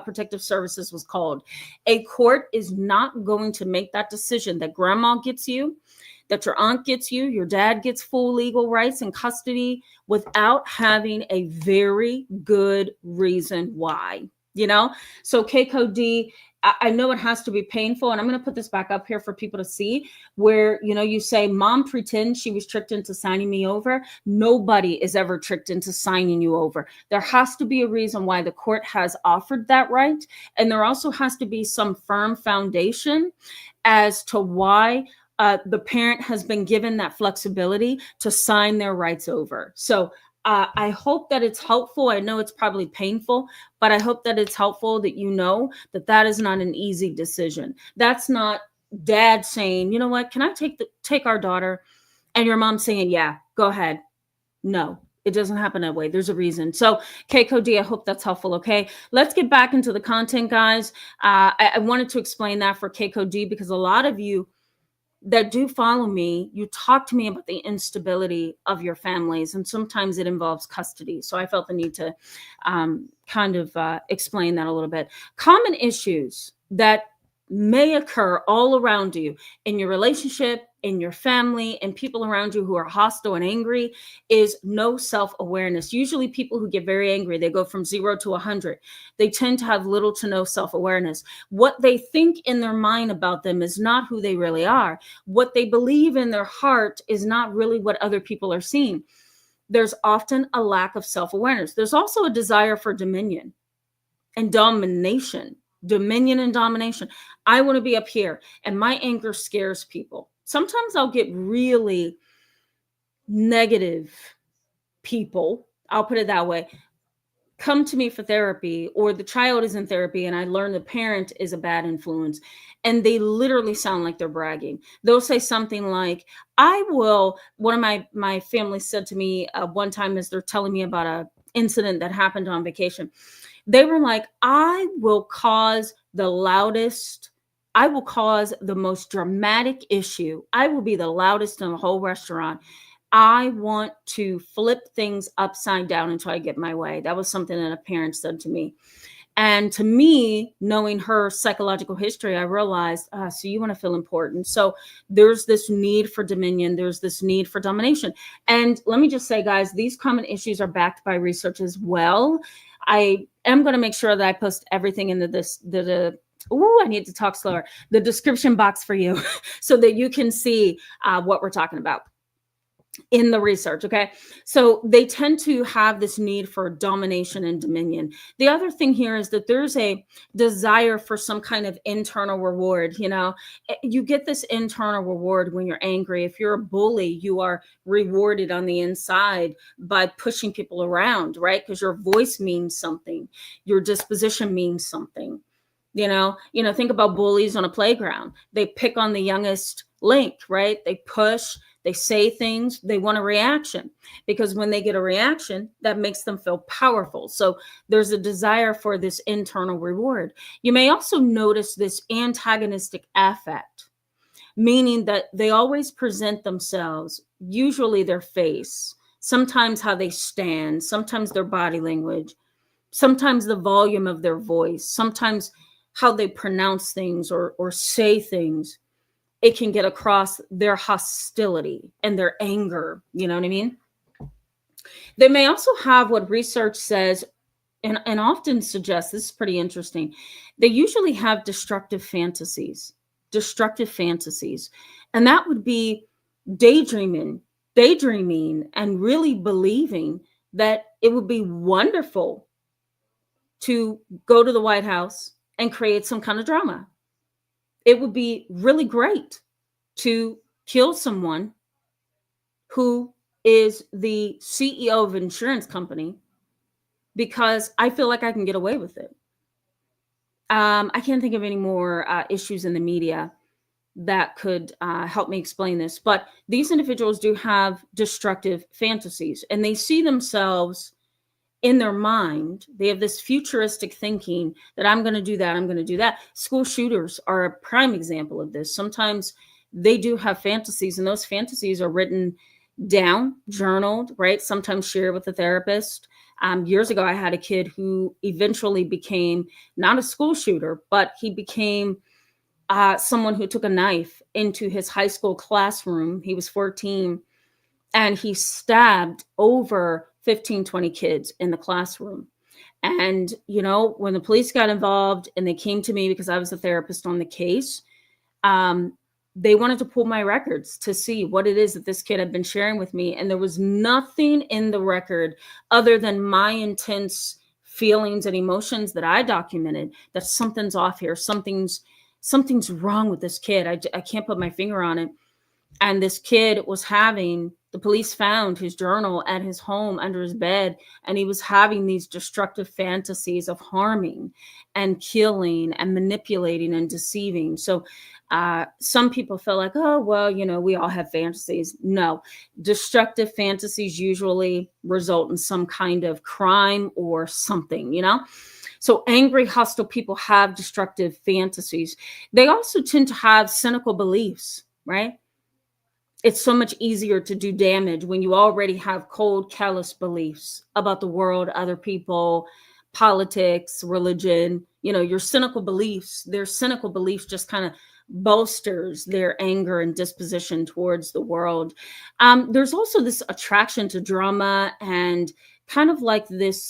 Protective Services was called. A court is not going to make that decision that grandma gets you, that your aunt gets you, your dad gets full legal rights and custody, without having a very good reason why, So Keiko D, I know it has to be painful, and I'm going to put this back up here for people to see, where, you say, mom pretends she was tricked into signing me over. Nobody is ever tricked into signing you over. There has to be a reason why the court has offered that right. And there also has to be some firm foundation as to why the parent has been given that flexibility to sign their rights over. So I hope that it's helpful. I know it's probably painful, but I hope that it's helpful that you know that that is not an easy decision. That's not dad saying, you know what, can I take our daughter? And your mom saying, yeah, go ahead. No, it doesn't happen that way. There's a reason. So Keiko D, I hope that's helpful. Okay, let's get back into the content, guys. I wanted to explain that for Keiko D because a lot of you that do follow me, you talk to me about the instability of your families, and sometimes it involves custody. So I felt the need to explain that a little bit. Common issues that may occur all around you in your relationship, in your family, and people around you who are hostile and angry is no self-awareness. Usually people who get very angry, they go from 0 to 100. They tend to have little to no self-awareness. What they think in their mind about them is not who they really are. What they believe in their heart is not really what other people are seeing. There's often a lack of self-awareness. There's also a desire for dominion. and domination, dominion and domination. I want to be up here, and my anger scares people. Sometimes I'll get really negative people, I'll put it that way, come to me for therapy, or the child is in therapy and I learn the parent is a bad influence, and they literally sound like they're bragging. They'll say something like, I will, one of my family said to me one time as they're telling me about a incident that happened on vacation, they were like, I will cause the loudest, I will cause the most dramatic issue, I will be the loudest in the whole restaurant, I want to flip things upside down until I get my way. That was something that a parent said to me. And to me, knowing her psychological history, I realized, so you want to feel important. So there's this need for dominion. There's this need for domination. And let me just say, guys, these common issues are backed by research as well. I am going to make sure that I post everything into I need to talk slower, the description box for you so that you can see what we're talking about in the research. Okay. So they tend to have this need for domination and dominion. The other thing here is that there's a desire for some kind of internal reward. You get this internal reward when you're angry. If you're a bully, you are rewarded on the inside by pushing people around, right? Because your voice means something. Your disposition means something. Think about bullies on a playground. They pick on the youngest link, right? They push, they say things, they want a reaction, because when they get a reaction, that makes them feel powerful. So there's a desire for this internal reward. You may also notice this antagonistic affect, meaning that they always present themselves, usually their face, sometimes how they stand, sometimes their body language, sometimes the volume of their voice, sometimes how they pronounce things or say things. It can get across their hostility and their anger. You know what I mean? They may also have what research says and often suggests, this is pretty interesting, they usually have destructive fantasies. And that would be daydreaming and really believing that it would be wonderful to go to the White House and create some kind of drama. It would be really great to kill someone who is the CEO of an insurance company because I feel like I can get away with it. I can't think of any more issues in the media that could help me explain this, but these individuals do have destructive fantasies, and they see themselves in their mind. They have this futuristic thinking that I'm going to do that, I'm going to do that. School shooters are a prime example of this. Sometimes they do have fantasies, and those fantasies are written down, journaled, right? Sometimes shared with a therapist. Years ago, I had a kid who eventually became not a school shooter, but he became someone who took a knife into his high school classroom. He was 14, and he stabbed over 15, 20 kids in the classroom. And, when the police got involved and they came to me because I was a therapist on the case, they wanted to pull my records to see what it is that this kid had been sharing with me. And there was nothing in the record other than my intense feelings and emotions that I documented that something's off here. Something's wrong with this kid. I can't put my finger on it. And this kid was the police found his journal at his home under his bed, and he was having these destructive fantasies of harming and killing and manipulating and deceiving. So some people feel like, oh, well, we all have fantasies. No, destructive fantasies usually result in some kind of crime or something, So angry, hostile people have destructive fantasies. They also tend to have cynical beliefs, right? It's so much easier to do damage when you already have cold, callous beliefs about the world, other people, politics, religion. Your cynical beliefs, their cynical beliefs just kind of bolsters their anger and disposition towards the world. There's also this attraction to drama and kind of like this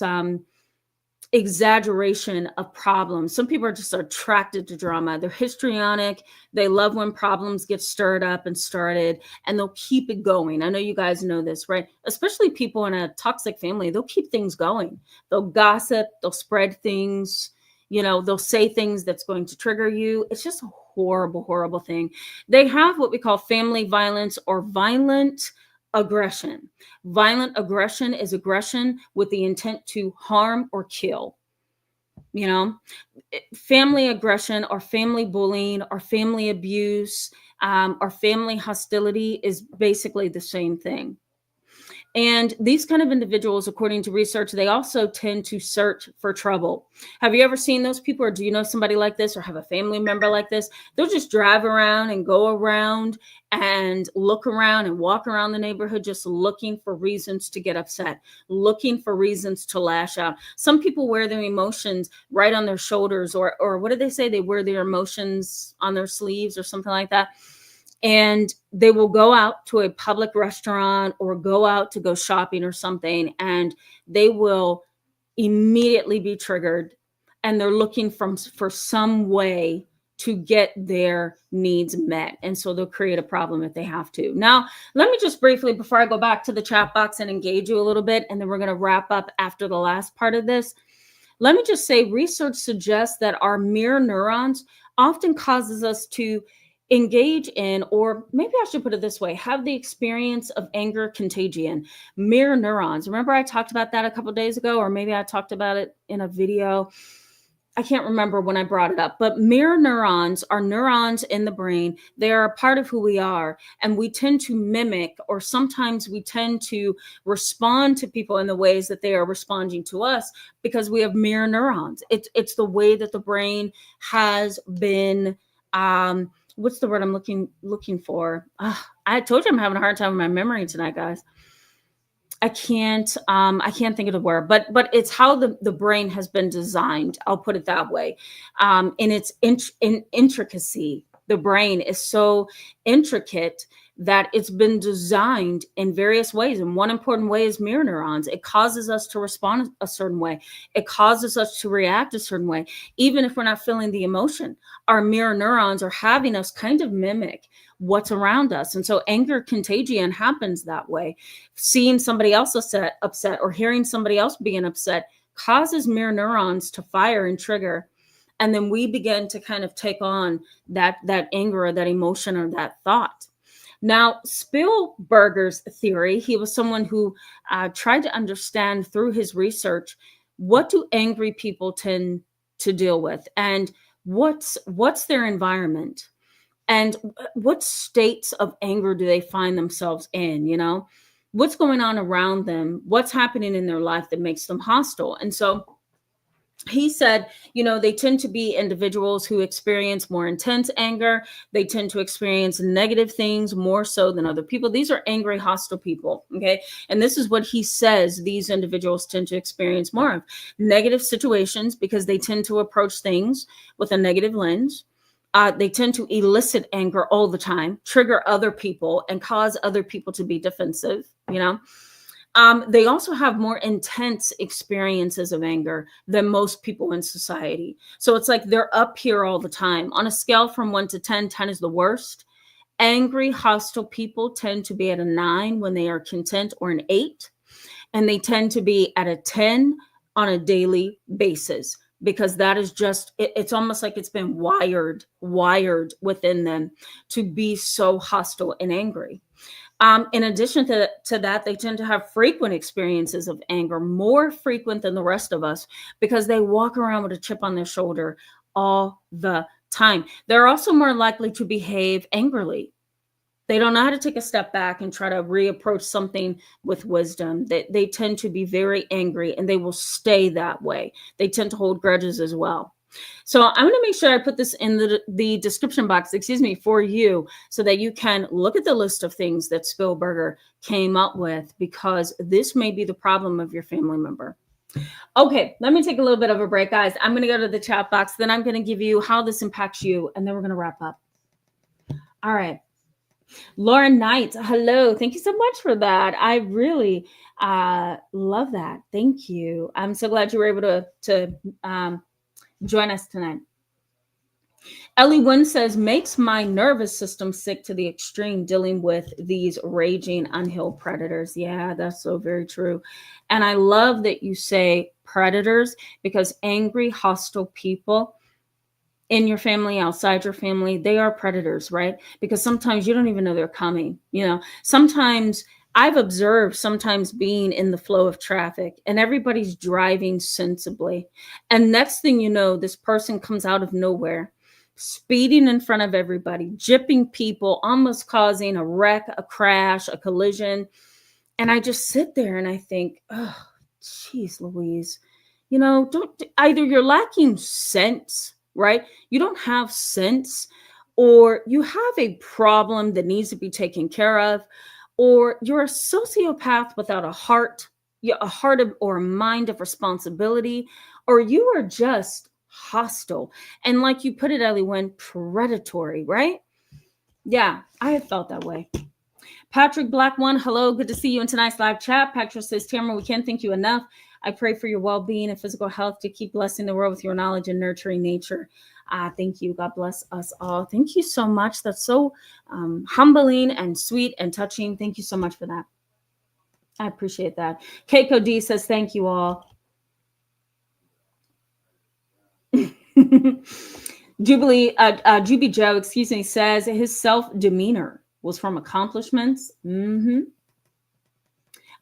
exaggeration of problems. Some people are just attracted to drama. They're histrionic. They love when problems get stirred up and started, and they'll keep it going. I know you guys know this, right? Especially people in a toxic family, they'll keep things going. They'll gossip, they'll spread things. They'll say things that's going to trigger you. It's just a horrible, horrible thing. They have what we call family violence or violent aggression. Violent aggression is aggression with the intent to harm or kill. Family aggression or family bullying or family abuse or family hostility is basically the same thing. And these kind of individuals, according to research, they also tend to search for trouble. Have you ever seen those people, or do you know somebody like this, or have a family member like this? They'll just drive around and go around and look around and walk around the neighborhood just looking for reasons to get upset, looking for reasons to lash out. Some people wear their emotions right on their shoulders, or what do they say? They wear their emotions on their sleeves or something like that. And they will go out to a public restaurant or go out to go shopping or something, and they will immediately be triggered, and they're looking for some way to get their needs met. And so they'll create a problem if they have to. Now, let me just briefly, before I go back to the chat box and engage you a little bit, and then we're going to wrap up after the last part of this. Let me just say, research suggests that our mirror neurons often causes us to engage in, or maybe I should put it this way, have the experience of anger contagion. Mirror neurons. Remember I talked about that a couple days ago, or maybe I talked about it in a video. I can't remember when I brought it up, but mirror neurons are neurons in the brain. They are a part of who we are, and we tend to mimic, or sometimes we tend to respond to people in the ways that they are responding to us because we have mirror neurons. It's the way that the brain has been what's the word I'm looking for? I told you I'm having a hard time with my memory tonight, guys. I can't think of the word, but it's how the brain has been designed. I'll put it that way. In its intricacy, the brain is so intricate that it's been designed in various ways. And one important way is mirror neurons. It causes us to respond a certain way. It causes us to react a certain way. Even if we're not feeling the emotion, our mirror neurons are having us kind of mimic what's around us. And so anger contagion happens that way. Seeing somebody else upset or hearing somebody else being upset causes mirror neurons to fire and trigger. And then we begin to kind of take on that anger or that emotion or that thought. Now, Spielberger's theory, he was someone who tried to understand through his research, what do angry people tend to deal with, and what's their environment, and what states of anger do they find themselves in, what's going on around them, what's happening in their life that makes them hostile. And so he said, they tend to be individuals who experience more intense anger. They tend to experience negative things more so than other people. These are angry, hostile people. Okay. And this is what he says these individuals tend to experience more of: negative situations, because they tend to approach things with a negative lens. They tend to elicit anger all the time, trigger other people, and cause other people to be defensive. They also have more intense experiences of anger than most people in society. So it's like they're up here all the time. On a scale from 1 to 10, 10 is the worst. Angry, hostile people tend to be at a 9 when they are content, or an 8. And they tend to be at a 10 on a daily basis, because that is just, it's almost like it's been wired within them to be so hostile and angry. In addition to that, they tend to have frequent experiences of anger, more frequent than the rest of us, because they walk around with a chip on their shoulder all the time. They're also more likely to behave angrily. They don't know how to take a step back and try to reapproach something with wisdom. They tend to be very angry, and they will stay that way. They tend to hold grudges as well. So I'm going to make sure I put this in the description box, for you, so that you can look at the list of things that Spielberger came up with, because this may be the problem of your family member. Okay, let me take a little bit of a break, guys. I'm going to go to the chat box. Then I'm going to give you how this impacts you, and then we're going to wrap up. All right. Lauren Knight, hello. Thank you so much for that. I really love that. Thank you. I'm so glad you were able to join us tonight. Ellie Wynn says, makes my nervous system sick to the extreme dealing with these raging, unhealed predators. Yeah, that's so very true. And I love that you say predators, because angry, hostile people in your family, outside your family, they are predators, right? Because sometimes you don't even know they're coming. Sometimes I've observed sometimes being in the flow of traffic and everybody's driving sensibly. And next thing you know, this person comes out of nowhere, speeding in front of everybody, jipping people, almost causing a wreck, a crash, a collision. And I just sit there and I think, oh, geez, Louise, don't either you're lacking sense, right? You don't have sense, or you have a problem that needs to be taken care of, or you're a sociopath without a heart or a mind of responsibility, or you are just hostile. And like you put it, Ellie, when predatory, right? Yeah, I have felt that way. Patrick Black One, hello, good to see you in tonight's live chat. Patrick says, Tamara, we can't thank you enough. I pray for your well-being and physical health to keep blessing the world with your knowledge and nurturing nature. Thank you. God bless us all. Thank you so much. That's so humbling and sweet and touching. Thank you so much for that. I appreciate that. Keiko D says, thank you all. Juby Joe, says his self-demeanor was from accomplishments.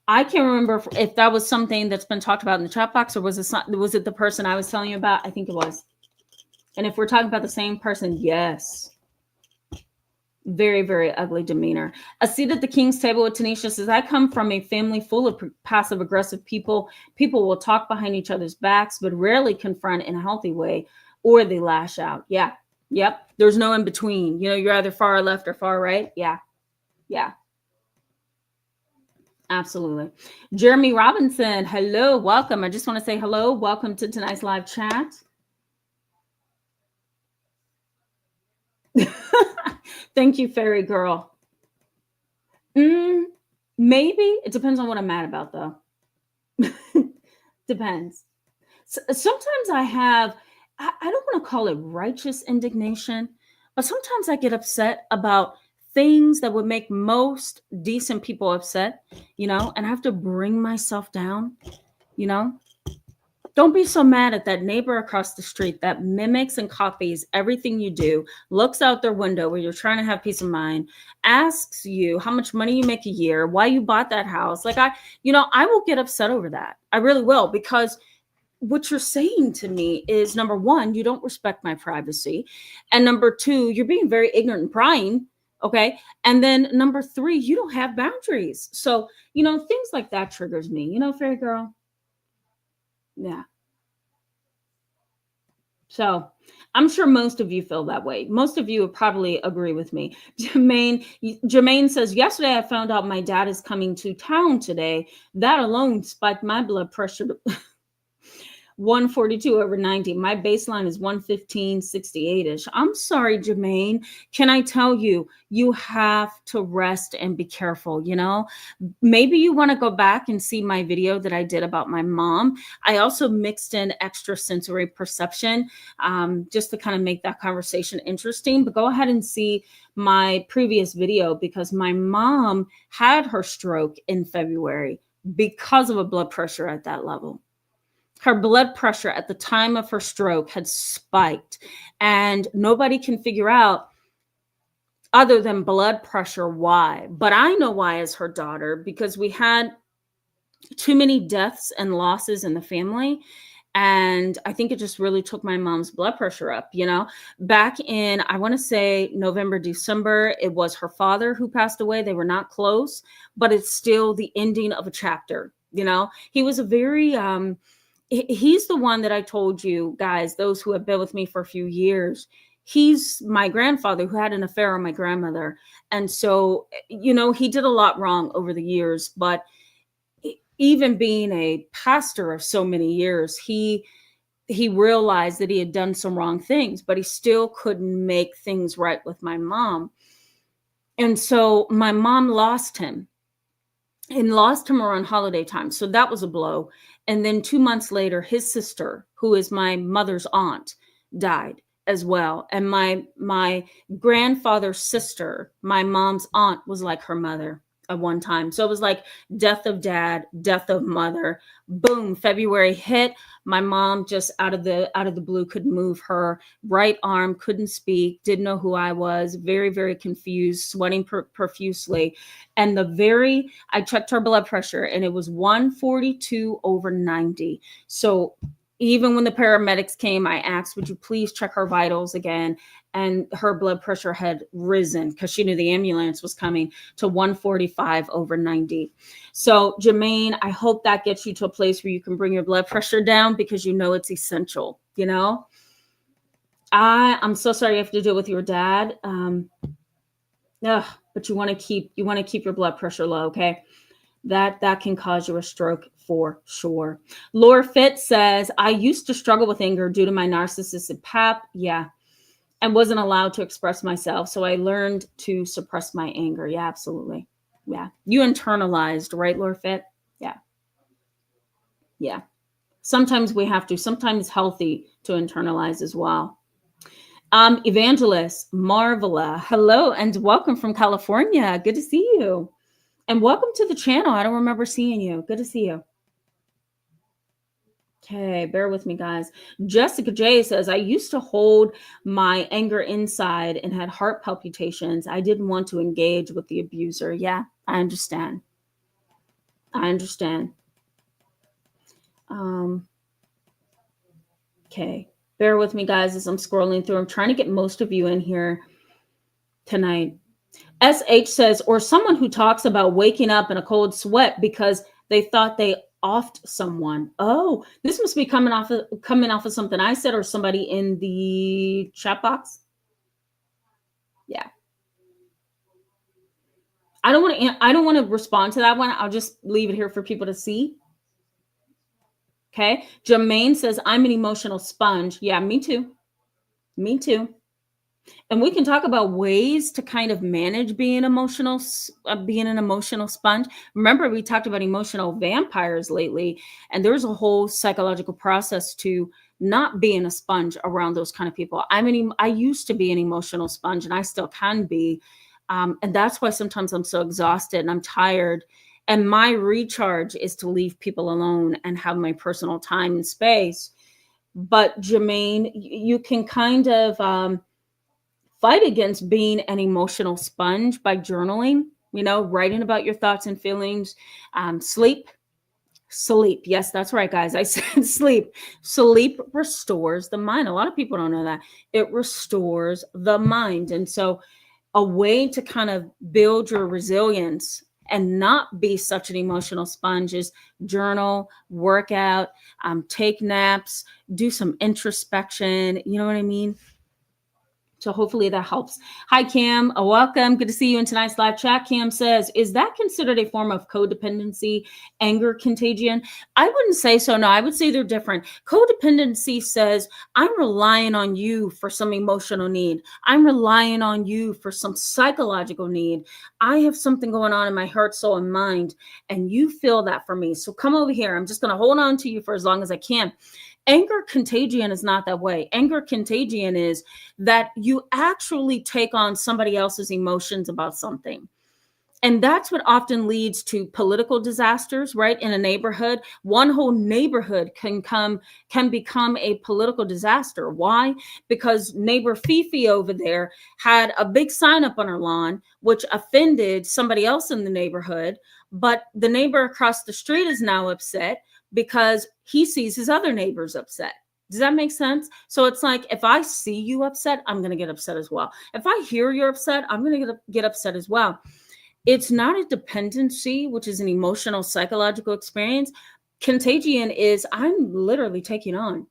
I can't remember if that was something that's been talked about in the chat box, or was it the person I was telling you about? I think it was. And if we're talking about the same person, yes. Very, very ugly demeanor. A seat at the king's table with Tanisha says, I come from a family full of passive aggressive people. People will talk behind each other's backs, but rarely confront in a healthy way, or they lash out. Yeah. Yep. There's no in between. You're either far left or far right. Yeah. Yeah. Absolutely. Jeremy Robinson, hello, welcome. I just want to say hello. Welcome to tonight's live chat. Thank you, fairy girl. Maybe. It depends on what I'm mad about, though. Depends. Sometimes I don't want to call it righteous indignation, but sometimes I get upset about things that would make most decent people upset, and I have to bring myself down, Don't be so mad at that neighbor across the street that mimics and copies everything you do, looks out their window where you're trying to have peace of mind, asks you how much money you make a year, why you bought that house. Like I will get upset over that. I really will, because what you're saying to me is, number one, you don't respect my privacy. And number two, you're being very ignorant and prying. Okay. And then number three, you don't have boundaries. So, things like that triggers me, fairy girl. Yeah. So I'm sure most of you feel that way. Most of you would probably agree with me. Jermaine says, yesterday I found out my dad is coming to town today. That alone spiked my blood pressure 142/90. My baseline is 115/68-ish. I'm sorry, Jermaine. Can I tell you, you have to rest and be careful, Maybe you want to go back and see my video that I did about my mom. I also mixed in extrasensory perception, just to kind of make that conversation interesting. But go ahead and see my previous video, because my mom had her stroke in February because of a blood pressure at that level. Her blood pressure at the time of her stroke had spiked, and nobody can figure out, other than blood pressure, why. But I know why as her daughter, because we had too many deaths and losses in the family. And I think it just really took my mom's blood pressure up, back in, I want to say November, December, it was her father who passed away. They were not close, but it's still the ending of a chapter. He was a very, he's the one that I told you guys, those who have been with me for a few years, he's my grandfather who had an affair on my grandmother. And so, he did a lot wrong over the years, but even being a pastor of so many years, he realized that he had done some wrong things, but he still couldn't make things right with my mom. And so my mom lost him around holiday time. So that was a blow. And then 2 months later, his sister, who is my mother's aunt, died. as well. And my grandfather's sister, my mom's aunt, was like her mother at one time. So it was like death of dad, death of mother. Boom, February hit. My mom just out of the blue couldn't move her right arm, couldn't speak, didn't know who I was, very, very confused, sweating profusely. And I checked her blood pressure and it was 142/90. So even when the paramedics came, I asked, would you please check her vitals again? And her blood pressure had risen because she knew the ambulance was coming to 145/90. So Jermaine, I hope that gets you to a place where you can bring your blood pressure down because you know it's essential, you know? I'm so sorry you have to deal with your dad. But you want to keep your blood pressure low, okay? That can cause you a stroke for sure. Laura Fit says, I used to struggle with anger due to my narcissistic pap. Yeah. And wasn't allowed to express myself. So I learned to suppress my anger. Yeah, absolutely. Yeah. You internalized, right, Laura Fit? Yeah. Yeah. Sometimes we have to. Sometimes it's healthy to internalize as well. Evangelist Marvela, hello and welcome from California. Good to see you. And welcome to the channel. I don't remember seeing you. Good to see you. Okay, bear with me, guys. Jessica J says, I used to hold my anger inside and had heart palpitations. I didn't want to engage with the abuser. Yeah, I understand. I understand. Okay, bear with me, guys, as I'm scrolling through. I'm trying to get most of you in here tonight. SH says, or someone who talks about waking up in a cold sweat because they thought they offed someone. Oh, this must be coming off of something I said or somebody in the chat box. Yeah. I don't want to respond to that one. I'll just leave it here for people to see. Okay. Jermaine says, I'm an emotional sponge. Yeah, me too. Me too. And we can talk about ways to kind of manage being an emotional sponge. Remember, we talked about emotional vampires lately, and there's a whole psychological process to not being a sponge around those kind of people. I used to be an emotional sponge, and I still can be. And that's why sometimes I'm so exhausted and I'm tired. And my recharge is to leave people alone and have my personal time and space. But Jermaine, you can kind of fight against being an emotional sponge by journaling, writing about your thoughts and feelings. Sleep. Yes, that's right, guys. I said sleep. Sleep restores the mind. A lot of people don't know that. It restores the mind. And so a way to kind of build your resilience and not be such an emotional sponge is journal, work out, take naps, do some introspection. You know what I mean? So hopefully that helps. Hi, Cam. Welcome. Good to see you in tonight's live chat. Cam says, is that considered a form of codependency, anger contagion? I wouldn't say so. No, I would say they're different. Codependency says, I'm relying on you for some emotional need. I'm relying on you for some psychological need. I have something going on in my heart, soul, and mind, and you feel that for me. So come over here. I'm just going to hold on to you for as long as I can. Anger contagion is not that way. Anger contagion is that you actually take on somebody else's emotions about something. And that's what often leads to political disasters, right? In a neighborhood, one whole neighborhood can become a political disaster. Why? Because neighbor Fifi over there had a big sign up on her lawn, which offended somebody else in the neighborhood. But the neighbor across the street is now upset because he sees his other neighbors upset. Does that make sense? So it's like, if I see you upset, I'm going to get upset as well. If I hear you're upset, I'm going to get upset as well. It's not a dependency, which is an emotional, psychological experience. Contagion is I'm literally taking on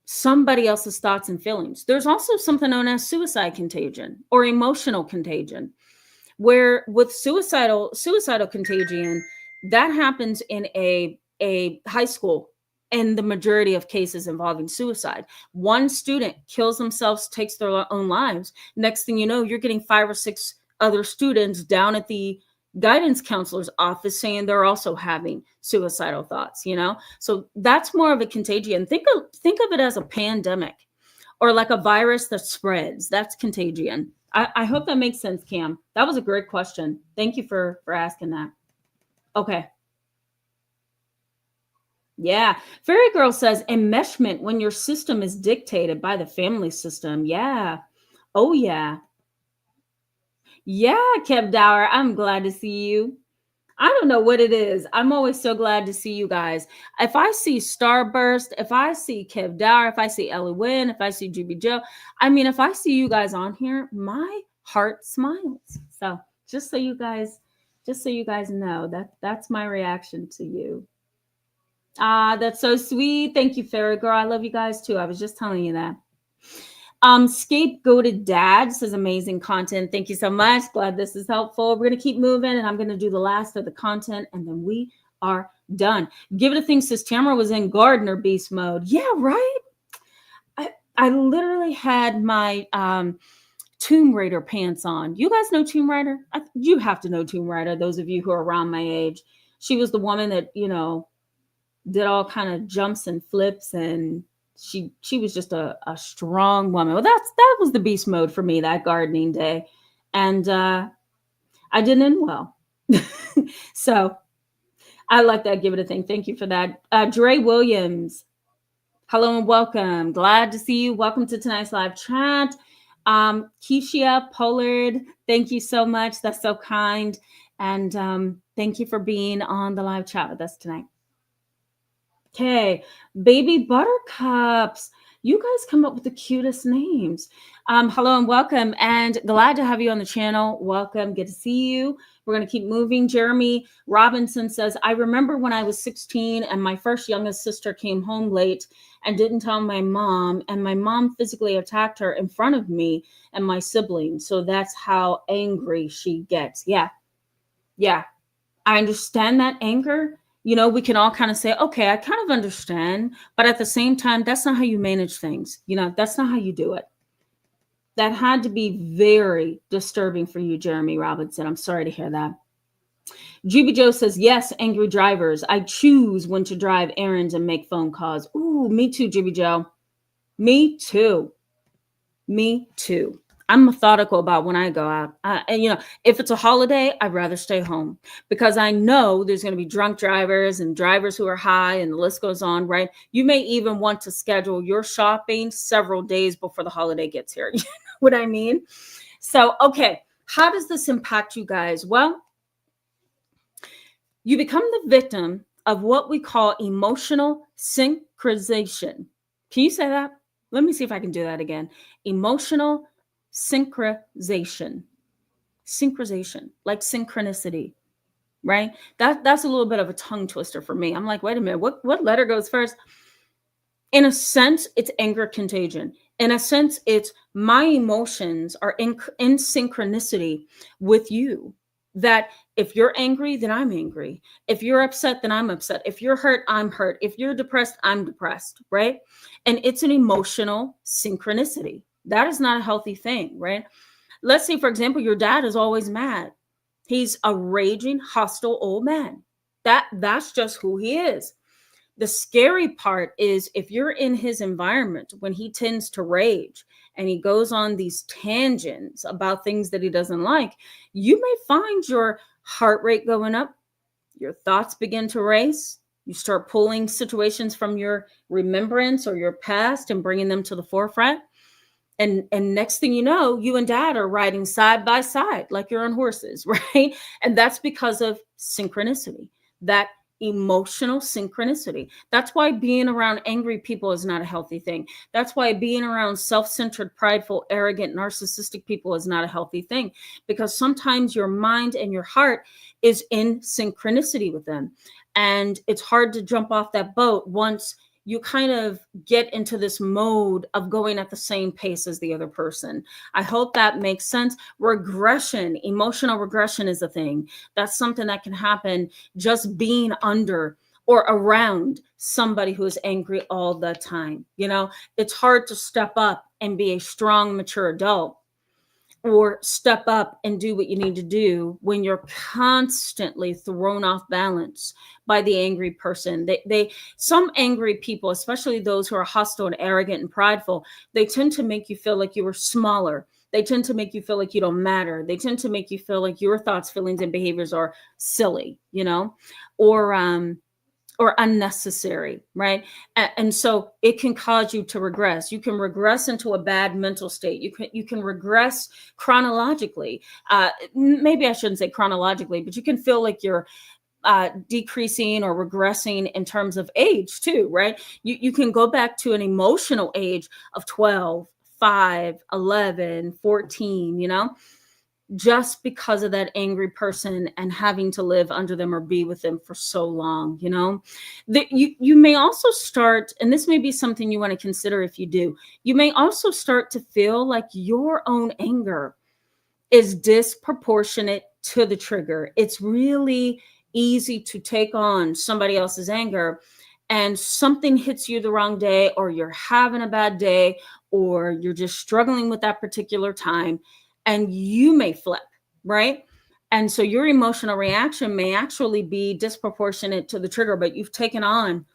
somebody else's thoughts and feelings. There's also something known as suicide contagion or emotional contagion, where with suicidal contagion, that happens in a high school, and the majority of cases involving suicide. One student kills themselves, takes their own lives. Next thing you know, you're getting 5 or 6 other students down at the guidance counselor's office saying they're also having suicidal thoughts, So that's more of a contagion. Think of it as a pandemic or like a virus that spreads. That's contagion. I hope that makes sense, Cam. That was a great question. Thank you for asking that. Okay. Yeah. Fairy Girl says enmeshment when your system is dictated by the family system. Yeah. Oh, yeah. Yeah, Kev Dower. I'm glad to see you. I don't know what it is. I'm always so glad to see you guys. If I see Starburst, if I see Kev Dower, if I see Ellie Wynn, if I see GB Joe, I mean, if I see you guys on here, my heart smiles. So just so you guys know that's my reaction to you. Ah, that's so sweet. Thank you, Fairy Girl. I love you guys too. I was just telling you that. Scapegoated Dad says amazing content. Thank you so much. Glad this is helpful. We're gonna keep moving, and I'm gonna do the last of the content, and then we are done. Give it a think. Says Tamara was in gardener beast mode. Yeah, right. I literally had my Tomb Raider pants on. You guys know Tomb Raider? You have to know Tomb Raider. Those of you who are around my age. She was the woman that did all kind of jumps and flips, and she was just a strong woman. Well, that was the beast mode for me that gardening day, and I didn't end well. So I like that. Give it a think. Thank you for that. Dre Williams, hello and welcome. Glad to see you. Welcome to tonight's live chat. Keisha Pollard, thank you so much. That's so kind, and thank you for being on the live chat with us tonight. Okay, Baby Buttercups. You guys come up with the cutest names. Hello and welcome, and glad to have you on the channel. Welcome, good to see you. We're going to keep moving. Jeremy Robinson says, I remember when I was 16 and my first youngest sister came home late and didn't tell my mom, and my mom physically attacked her in front of me and my siblings. So that's how angry she gets. Yeah, I understand that anger. We can all kind of say, okay, I kind of understand. But at the same time, that's not how you manage things. That's not how you do it. That had to be very disturbing for you, Jeremy Robinson. I'm sorry to hear that. GB Joe says, yes, angry drivers. I choose when to drive errands and make phone calls. Ooh, me too, GB Joe. Me too. I'm methodical about when I go out. And if it's a holiday, I'd rather stay home because I know there's going to be drunk drivers and drivers who are high, and the list goes on, right? You may even want to schedule your shopping several days before the holiday gets here. You know what I mean? So, okay, how does this impact you guys? Well, you become the victim of what we call emotional synchronization. Can you say that? Let me see if I can do that again. Emotional synchronization, like synchronicity, right? That's a little bit of a tongue twister for me. I'm like, wait a minute, what letter goes first? In a sense, it's anger contagion. In a sense, it's my emotions are in synchronicity with you. That if you're angry, then I'm angry. If you're upset, then I'm upset. If you're hurt, I'm hurt. If you're depressed, I'm depressed, right? And it's an emotional synchronicity. That is not a healthy thing, right? Let's say, for example, your dad is always mad. He's a raging, hostile old man. That's just who he is. The scary part is if you're in his environment when he tends to rage and he goes on these tangents about things that he doesn't like, you may find your heart rate going up, your thoughts begin to race, you start pulling situations from your remembrance or your past and bringing them to the forefront. And next thing you know, you and dad are riding side by side like you're on horses, right? And that's because of synchronicity, that emotional synchronicity. That's why being around angry people is not a healthy thing. That's why being around self-centered, prideful, arrogant, narcissistic people is not a healthy thing, because sometimes your mind and your heart is in synchronicity with them. And it's hard to jump off that boat once you kind of get into this mode of going at the same pace as the other person. I hope that makes sense. Regression, emotional regression is a thing. That's something that can happen just being under or around somebody who is angry all the time. It's hard to step up and be a strong, mature adult or step up and do what you need to do when you're constantly thrown off balance by the angry person. Some angry people, especially those who are hostile and arrogant and prideful, they tend to make you feel like you are smaller. They tend to make you feel like you don't matter. They tend to make you feel like your thoughts, feelings, and behaviors are silly, or unnecessary, right? And so it can cause you to regress. You can regress into a bad mental state. You can regress chronologically. Maybe I shouldn't say chronologically, but you can feel like you're decreasing or regressing in terms of age too, right? You can go back to an emotional age of 12, 5, 11, 14, just because of that angry person and having to live under them or be with them for so long. That you may also start, and this may be something you want to consider if you do, you may also start to feel like your own anger is disproportionate to the trigger. It's really easy to take on somebody else's anger, and something hits you the wrong day, or you're having a bad day, or you're just struggling with that particular time, and you may flip, right? And so your emotional reaction may actually be disproportionate to the trigger, but you've taken on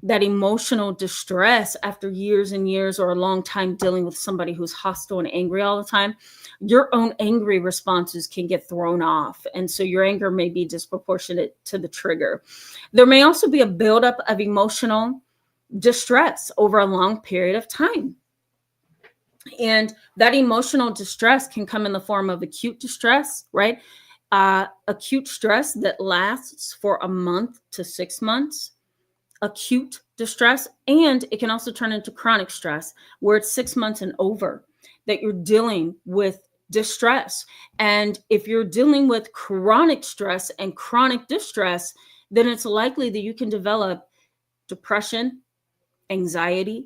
that emotional distress after years and years or a long time dealing with somebody who's hostile and angry all the time. Your own angry responses can get thrown off. And so your anger may be disproportionate to the trigger. There may also be a buildup of emotional distress over a long period of time. And that emotional distress can come in the form of acute distress, right? Acute stress that lasts for a month to 6 months. Acute distress, and it can also turn into chronic stress where it's 6 months and over that you're dealing with distress. And if you're dealing with chronic stress and chronic distress, then it's likely that you can develop depression, anxiety,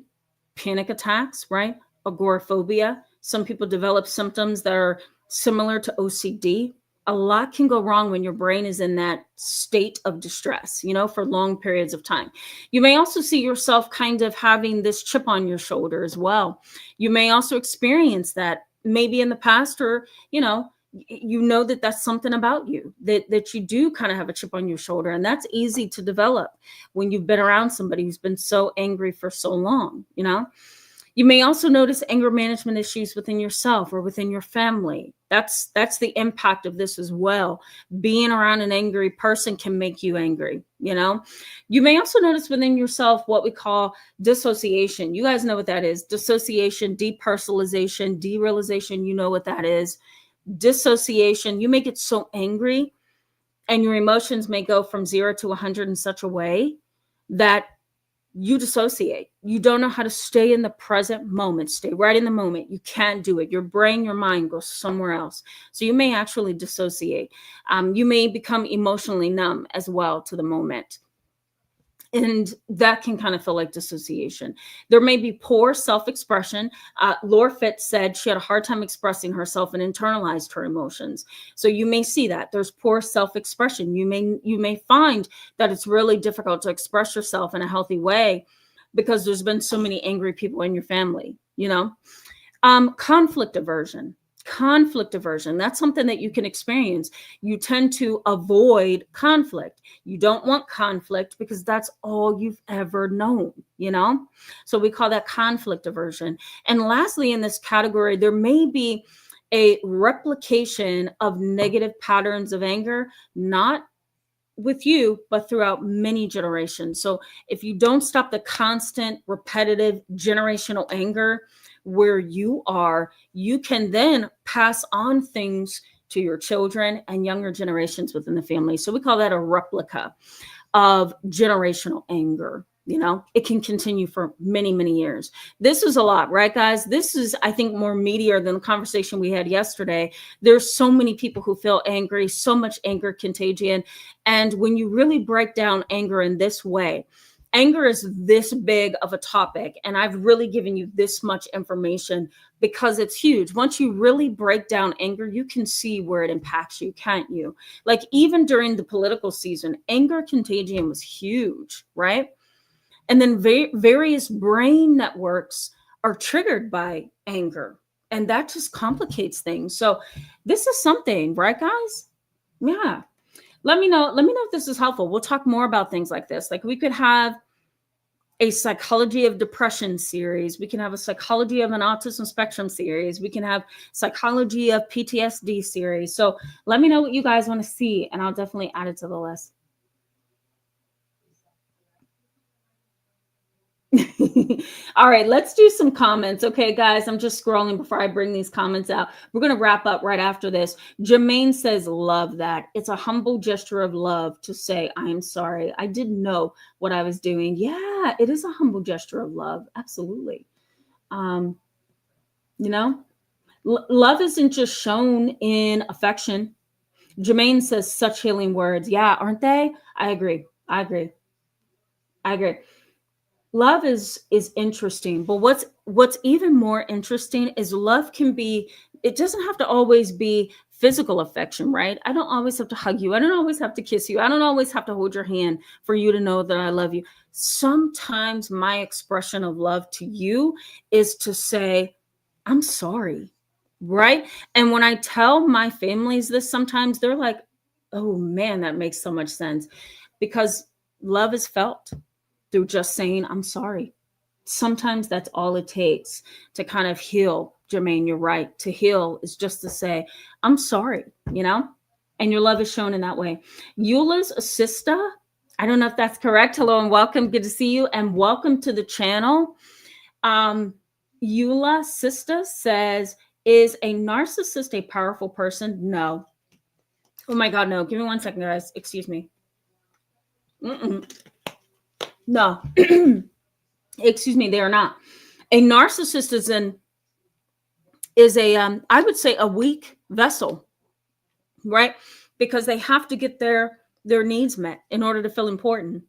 panic attacks, right? Agoraphobia. Some people develop symptoms that are similar to OCD. A lot can go wrong when your brain is in that state of distress, for long periods of time. You may also see yourself kind of having this chip on your shoulder as well. You may also experience that maybe in the past, or, that that's something about you, that you do kind of have a chip on your shoulder. And that's easy to develop when you've been around somebody who's been so angry for so long. You may also notice anger management issues within yourself or within your family. That's the impact of this as well. Being around an angry person can make you angry, You may also notice within yourself what we call dissociation. You guys know what that is. Dissociation, depersonalization, derealization, you know what that is. Dissociation, you may get so angry and your emotions may go from 0 to 100 in such a way that you dissociate. You don't know how to stay in the present moment, stay right in the moment. You can't do it. Your brain, your mind goes somewhere else. So you may actually dissociate. You may become emotionally numb as well to the moment. And that can kind of feel like dissociation. There may be poor self-expression. Laura Fitz said she had a hard time expressing herself and internalized her emotions. So you may see that there's poor self-expression. You may find that it's really difficult to express yourself in a healthy way because there's been so many angry people in your family, Conflict aversion. That's something that you can experience. You tend to avoid conflict. You don't want conflict because that's all you've ever known, So we call that conflict aversion. And lastly, in this category, there may be a replication of negative patterns of anger, not with you, but throughout many generations. So if you don't stop the constant, repetitive, generational anger where you are, you can then pass on things to your children and younger generations within the family. So we call that a replica of generational anger. It can continue for many, many years. This is a lot, right, guys? This is, I think, more meatier than the conversation we had yesterday. There's so many people who feel angry, so much anger contagion. And when you really break down anger in this way, anger is this big of a topic. And I've really given you this much information because it's huge. Once you really break down anger, you can see where it impacts you, can't you? Like even during the political season, anger contagion was huge, right? And then various brain networks are triggered by anger, And that just complicates things. So this is something, right, guys? Yeah. Let me know. Let me know if this is helpful. We'll talk more about things like this. Like we could have a psychology of depression series. We can have a psychology of an autism spectrum series. We can have psychology of PTSD series. So let me know what you guys want to see, and I'll definitely add it to the list. All right, let's do some comments. Okay, guys, I'm just scrolling before I bring these comments out. We're going to wrap up right after this. Jermaine says, love that. It's a humble gesture of love to say, I am sorry. I didn't know what I was doing. Yeah, it is a humble gesture of love. Absolutely. Um, you know, love isn't just shown in affection. Jermaine says, such healing words. Yeah, aren't they? I agree. I agree. I agree. Love is interesting, but what's even more interesting is love can be, it doesn't have to always be physical affection, right? I don't always have to hug you. I don't always have to kiss you. I don't always have to hold your hand for you to know that I love you. Sometimes my expression of love to you is to say, I'm sorry, right? And when I tell my families this, sometimes they're like, oh man, that makes so much sense, because love is felt through just saying, I'm sorry. Sometimes that's all it takes to kind of heal. Jermaine, you're right. To heal is just to say, I'm sorry, you know? And your love is shown in that way. Eula's Assista, I don't know if that's correct. Hello and welcome. Good to see you. And welcome to the channel. Eula Sista says, is a narcissist a powerful person? No. Oh my God, no. Give me 1 second, guys. Excuse me. No. Excuse me, they are not. A narcissist is a I would say a weak vessel, right? Because they have to get their needs met in order to feel important.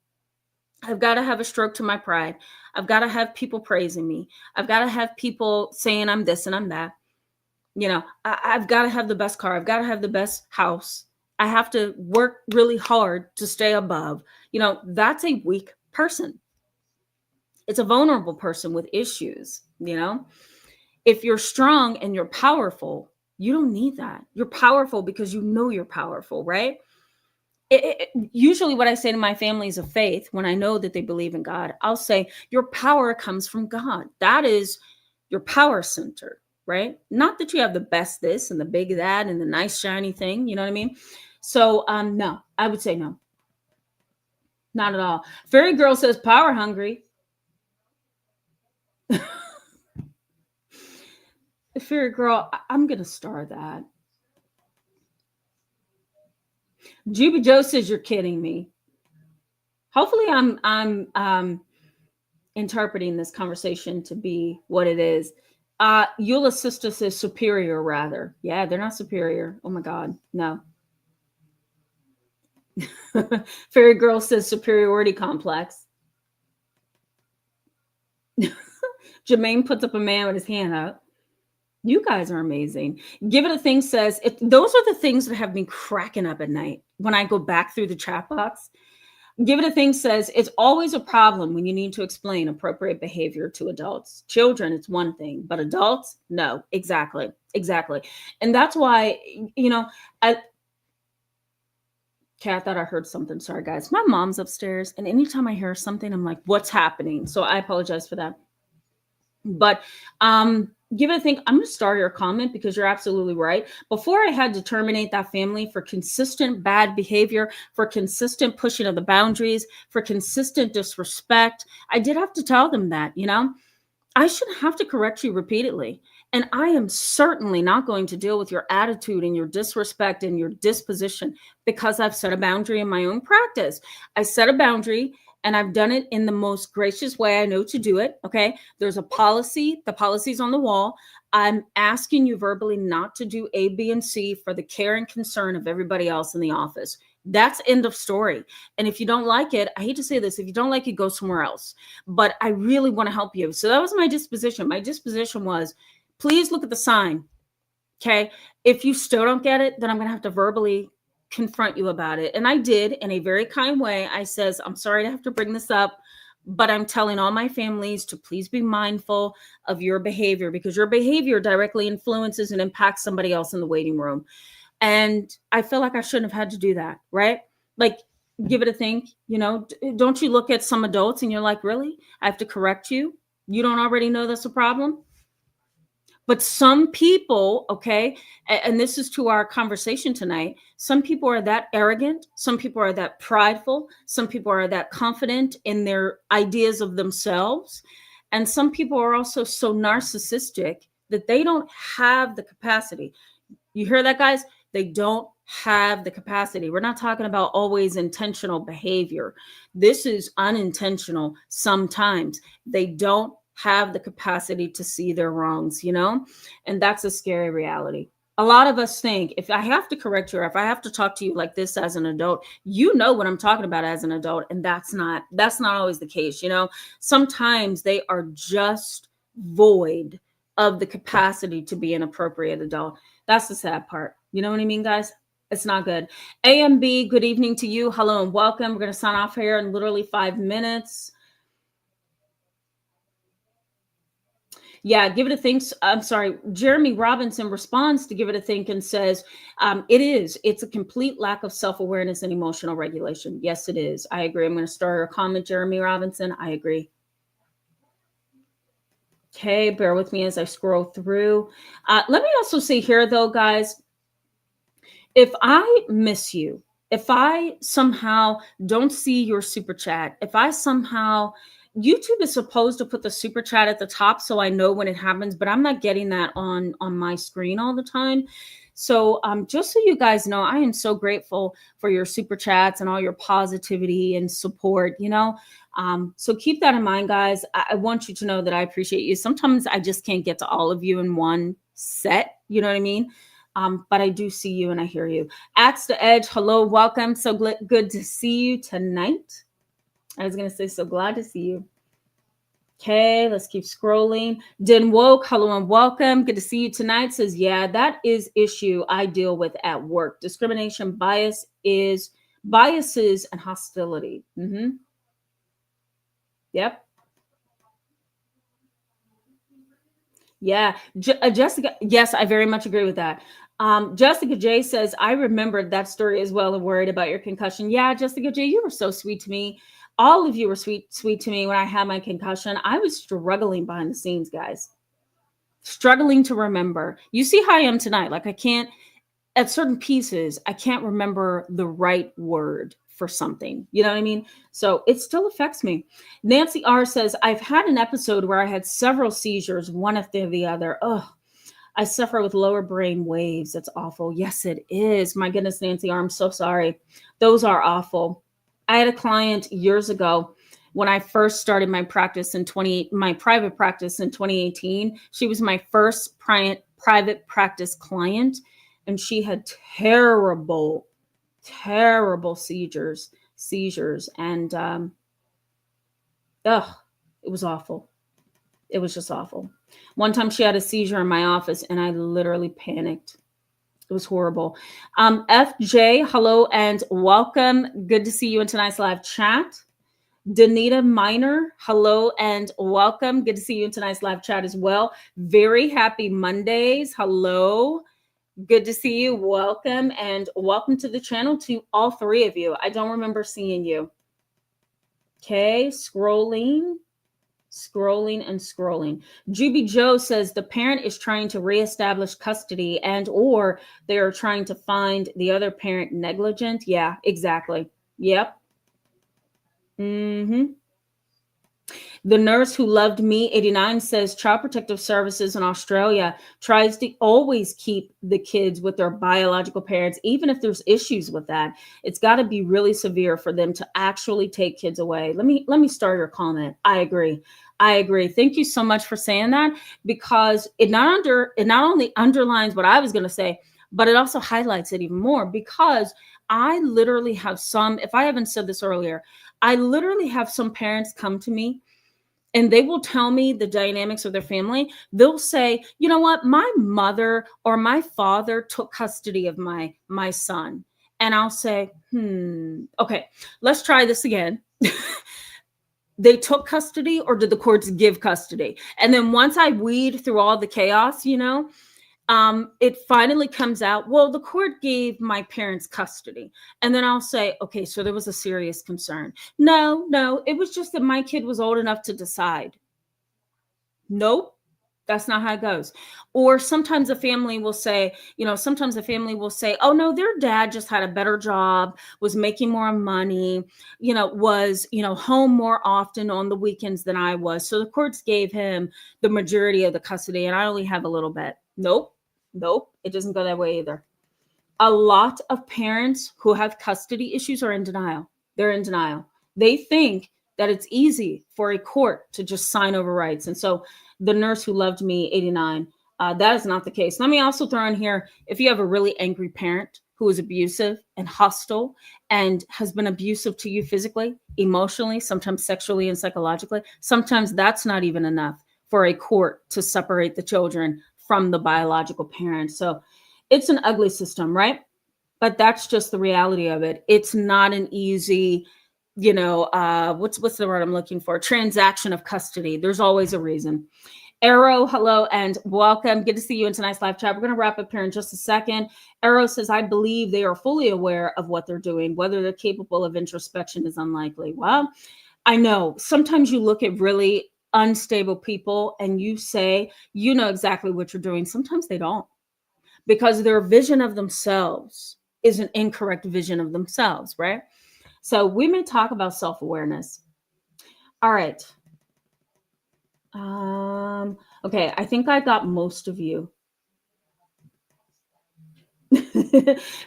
I've got to have a stroke to my pride. I've got to have people praising me. I've got to have people saying I'm this and I'm that. You know, I've got to have the best car. I've got to have the best house. I have to work really hard to stay above. You know, that's a weak person. It's a vulnerable person with issues, you know? If you're strong and you're powerful, you don't need that. You're powerful because you know you're powerful, right? Usually what I say to my families of faith, when I know that they believe in God, I'll say, your power comes from God. That is your power center, right? Not that you have the best this and the big that and the nice shiny thing, you know what I mean? So no, I would say no. Not at all. Fairy Girl says power hungry. Fairy Girl, I'm gonna star that. Juby Joe says you're kidding me. Hopefully, I'm interpreting this conversation to be what it is. Eula's sister says superior, rather. Yeah, they're not superior. Oh my God, no. Fairy Girl says superiority complex. Jermaine puts up a man with his hand up. You guys are amazing. Give It a Thing says, those are the things that have been cracking up at night when I go back through the chat box. Give It a Thing says, it's always a problem when you need to explain appropriate behavior to adults. Children, it's one thing, but adults, no. Exactly. And that's why, you know, I thought I heard something. Sorry, guys. My mom's upstairs, and anytime I hear something, I'm like, what's happening? So I apologize for that. But Give It a Think, I'm going to start your comment because you're absolutely right. Before I had to terminate that family for consistent bad behavior, for consistent pushing of the boundaries, for consistent disrespect, I did have to tell them that, you know, I shouldn't have to correct you repeatedly. And I am certainly not going to deal with your attitude and your disrespect and your disposition because I've set a boundary in my own practice. I set a boundary and I've done it in the most gracious way I know to do it. Okay. There's a policy. The policy's on the wall. I'm asking you verbally not to do A, B, and C for the care and concern of everybody else in the office. That's end of story. And if you don't like it, I hate to say this, if you don't like it, go somewhere else. But I really want to help you. So that was my disposition. My disposition was, please look at the sign. Okay. If you still don't get it, then I'm going to have to verbally confront you about it. And I did in a very kind way. I says, I'm sorry to have to bring this up, but I'm telling all my families to please be mindful of your behavior, because your behavior directly influences and impacts somebody else in the waiting room. And I feel like I shouldn't have had to do that, right? Like, give it a think. Don't you look at some adults and you're like, really? I have to correct you? You don't already know that's a problem? But some people, okay, and this is to our conversation tonight, some people are that arrogant, some people are that prideful, some people are that confident in their ideas of themselves, and some people are also so narcissistic that they don't have the capacity. You hear that, guys? They don't have the capacity. We're not talking about always intentional behavior. This is unintentional sometimes. They don't have the capacity to see their wrongs, and that's a scary reality. A lot of us think, if I have to correct you, or if I have to talk to you like this as an adult, you know what I'm talking about as an adult, and that's not always the case. Sometimes they are just void of the capacity to be an appropriate adult. That's the sad part. You know what I mean, guys? It's not good. AMB, good evening to you. Hello and welcome. We're going to sign off here in literally 5 minutes. Yeah, give it a think. I'm sorry. Jeremy Robinson responds to give it a think and says, it's a complete lack of self-awareness and emotional regulation. Yes, it is. I agree. I'm going to start a comment, Jeremy Robinson. I agree. Okay, bear with me as I scroll through. Let me also say here, though, guys, if I miss you, if I somehow don't see your super chat, if I somehow, YouTube is supposed to put the super chat at the top so I know when it happens, but I'm not getting that on my screen all the time. So just so you guys know, I am so grateful for your super chats and all your positivity and support, so keep that in mind, guys. I want you to know that I appreciate you. Sometimes I just can't get to all of you in one set. You know what I mean? But I do see you and I hear you. Axe the Edge, hello, welcome. So good to see you tonight. I was going to say, so glad to see you. Okay, let's keep scrolling. Den Woke, hello and welcome. Good to see you tonight. Says, yeah, that is issue I deal with at work. Discrimination, biases, and hostility. Yep. Yeah. Jessica, yes, I very much agree with that. Jessica J says, I remembered that story as well and worried about your concussion. Yeah, Jessica J, you were so sweet to me. All of you were sweet to me when I had my concussion. I was struggling behind the scenes, guys. Struggling to remember. You see how I am tonight. Like, I can't, at certain pieces, I can't remember the right word for something. You know what I mean? So it still affects me. Nancy R says, I've had an episode where I had several seizures, one after the other. Oh, I suffer with lower brain waves. That's awful. Yes, it is. My goodness, Nancy R, I'm so sorry. Those are awful. I had a client years ago when I first started my practice my private practice in 2018. She was my first private practice client, and she had terrible seizures, and it was awful. It was just awful. One time she had a seizure in my office and I literally panicked. It was horrible. FJ, hello and welcome. Good to see you in tonight's live chat. Danita Minor, hello and welcome. Good to see you in tonight's live chat as well. Very happy Mondays. Hello. Good to see you. Welcome, and welcome to the channel to all three of you. I don't remember seeing you. Okay, scrolling. Juby Joe says the parent is trying to reestablish custody and or they are trying to find the other parent negligent. Yeah, exactly. Yep. The Nurse Who Loved Me 89 says Child Protective Services in Australia tries to always keep the kids with their biological parents, even if there's issues with that. It's got to be really severe for them to actually take kids away. Let me start your comment. I agree. Thank you so much for saying that, because it not only underlines what I was going to say, but it also highlights it even more, because I literally have some, if I haven't said this earlier, I literally have some parents come to me and they will tell me the dynamics of their family. They'll say, you know what, my mother or my father took custody of my son. And I'll say, okay, let's try this again. they took custody or did the courts give custody? And then once I weed through all the chaos, it finally comes out, well, the court gave my parents custody. And then I'll say, okay, so there was a serious concern. No, it was just that my kid was old enough to decide. Nope. That's not how it goes. Or sometimes a family will say, oh no, their dad just had a better job, was making more money, was, home more often on the weekends than I was. So the courts gave him the majority of the custody and I only have a little bit. Nope. It doesn't go that way either. A lot of parents who have custody issues are in denial. They're in denial. They think that it's easy for a court to just sign over rights. And so the nurse who loved me, 89, that is not the case. Let me also throw in here, if you have a really angry parent who is abusive and hostile and has been abusive to you physically, emotionally, sometimes sexually and psychologically, sometimes that's not even enough for a court to separate the children from the biological parent. So it's an ugly system, right? But that's just the reality of it. It's not an easy, what's the word I'm looking for? Transaction of custody. There's always a reason. Arrow, hello and welcome. Good to see you in tonight's live chat. We're going to wrap up here in just a second. Arrow says, I believe they are fully aware of what they're doing. Whether they're capable of introspection is unlikely. Well, I know sometimes you look at really unstable people and you say, you know exactly what you're doing. Sometimes they don't, because their vision of themselves is an incorrect vision of themselves, right? So we may talk about self-awareness. All right. Okay, I think I got most of you.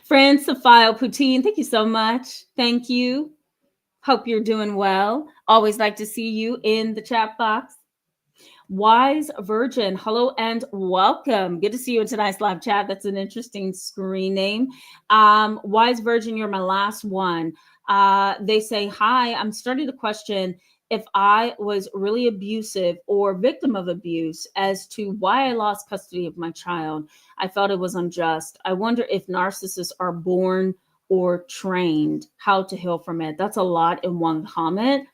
Francophile Poutine, thank you so much. Thank you. Hope you're doing well. Always like to see you in the chat box. Wise Virgin, hello and welcome. Good to see you in tonight's live chat. That's an interesting screen name. Wise Virgin, you're my last one. They say, hi, I'm starting to question if I was really abusive or victim of abuse as to why I lost custody of my child. I felt it was unjust. I wonder if narcissists are born or trained, how to heal from it. That's a lot in one comment.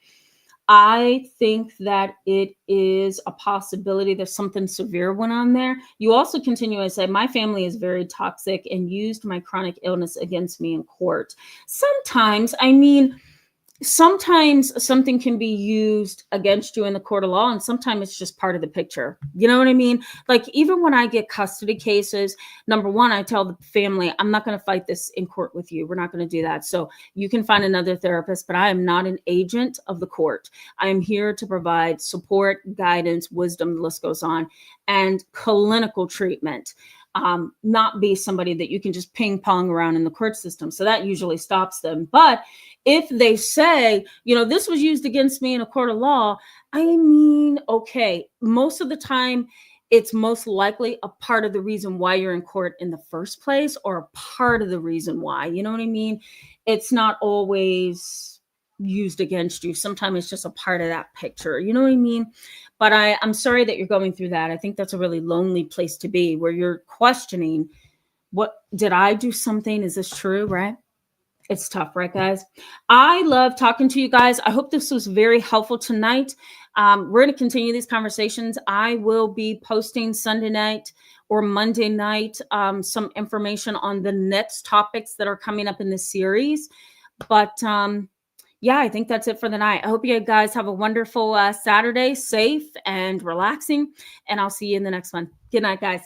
I think that it is a possibility there's something severe went on there. You also continue to say, my family is very toxic and used my chronic illness against me in court. Sometimes something can be used against you in the court of law, and sometimes it's just part of the picture. You know what I mean? Like, even when I get custody cases, number one, I tell the family, I'm not going to fight this in court with you. We're not going to do that. So you can find another therapist, but I am not an agent of the court. I am here to provide support, guidance, wisdom, the list goes on, and clinical treatment. Not be somebody that you can just ping pong around in the court system. So that usually stops them. But if they say, this was used against me in a court of law, okay, most of the time, it's most likely a part of the reason why you're in court in the first place, or a part of the reason why, you know what I mean? It's not always used against you. Sometimes it's just a part of that picture, you know what I mean? But I'm sorry that you're going through that. I think that's a really lonely place to be, where you're questioning, did I do something? Is this true, right? It's tough, right, guys? I love talking to you guys. I hope this was very helpful tonight. We're going to continue these conversations. I will be posting Sunday night or Monday night some information on the next topics that are coming up in this series. But yeah, I think that's it for the night. I hope you guys have a wonderful Saturday, safe and relaxing, and I'll see you in the next one. Good night, guys.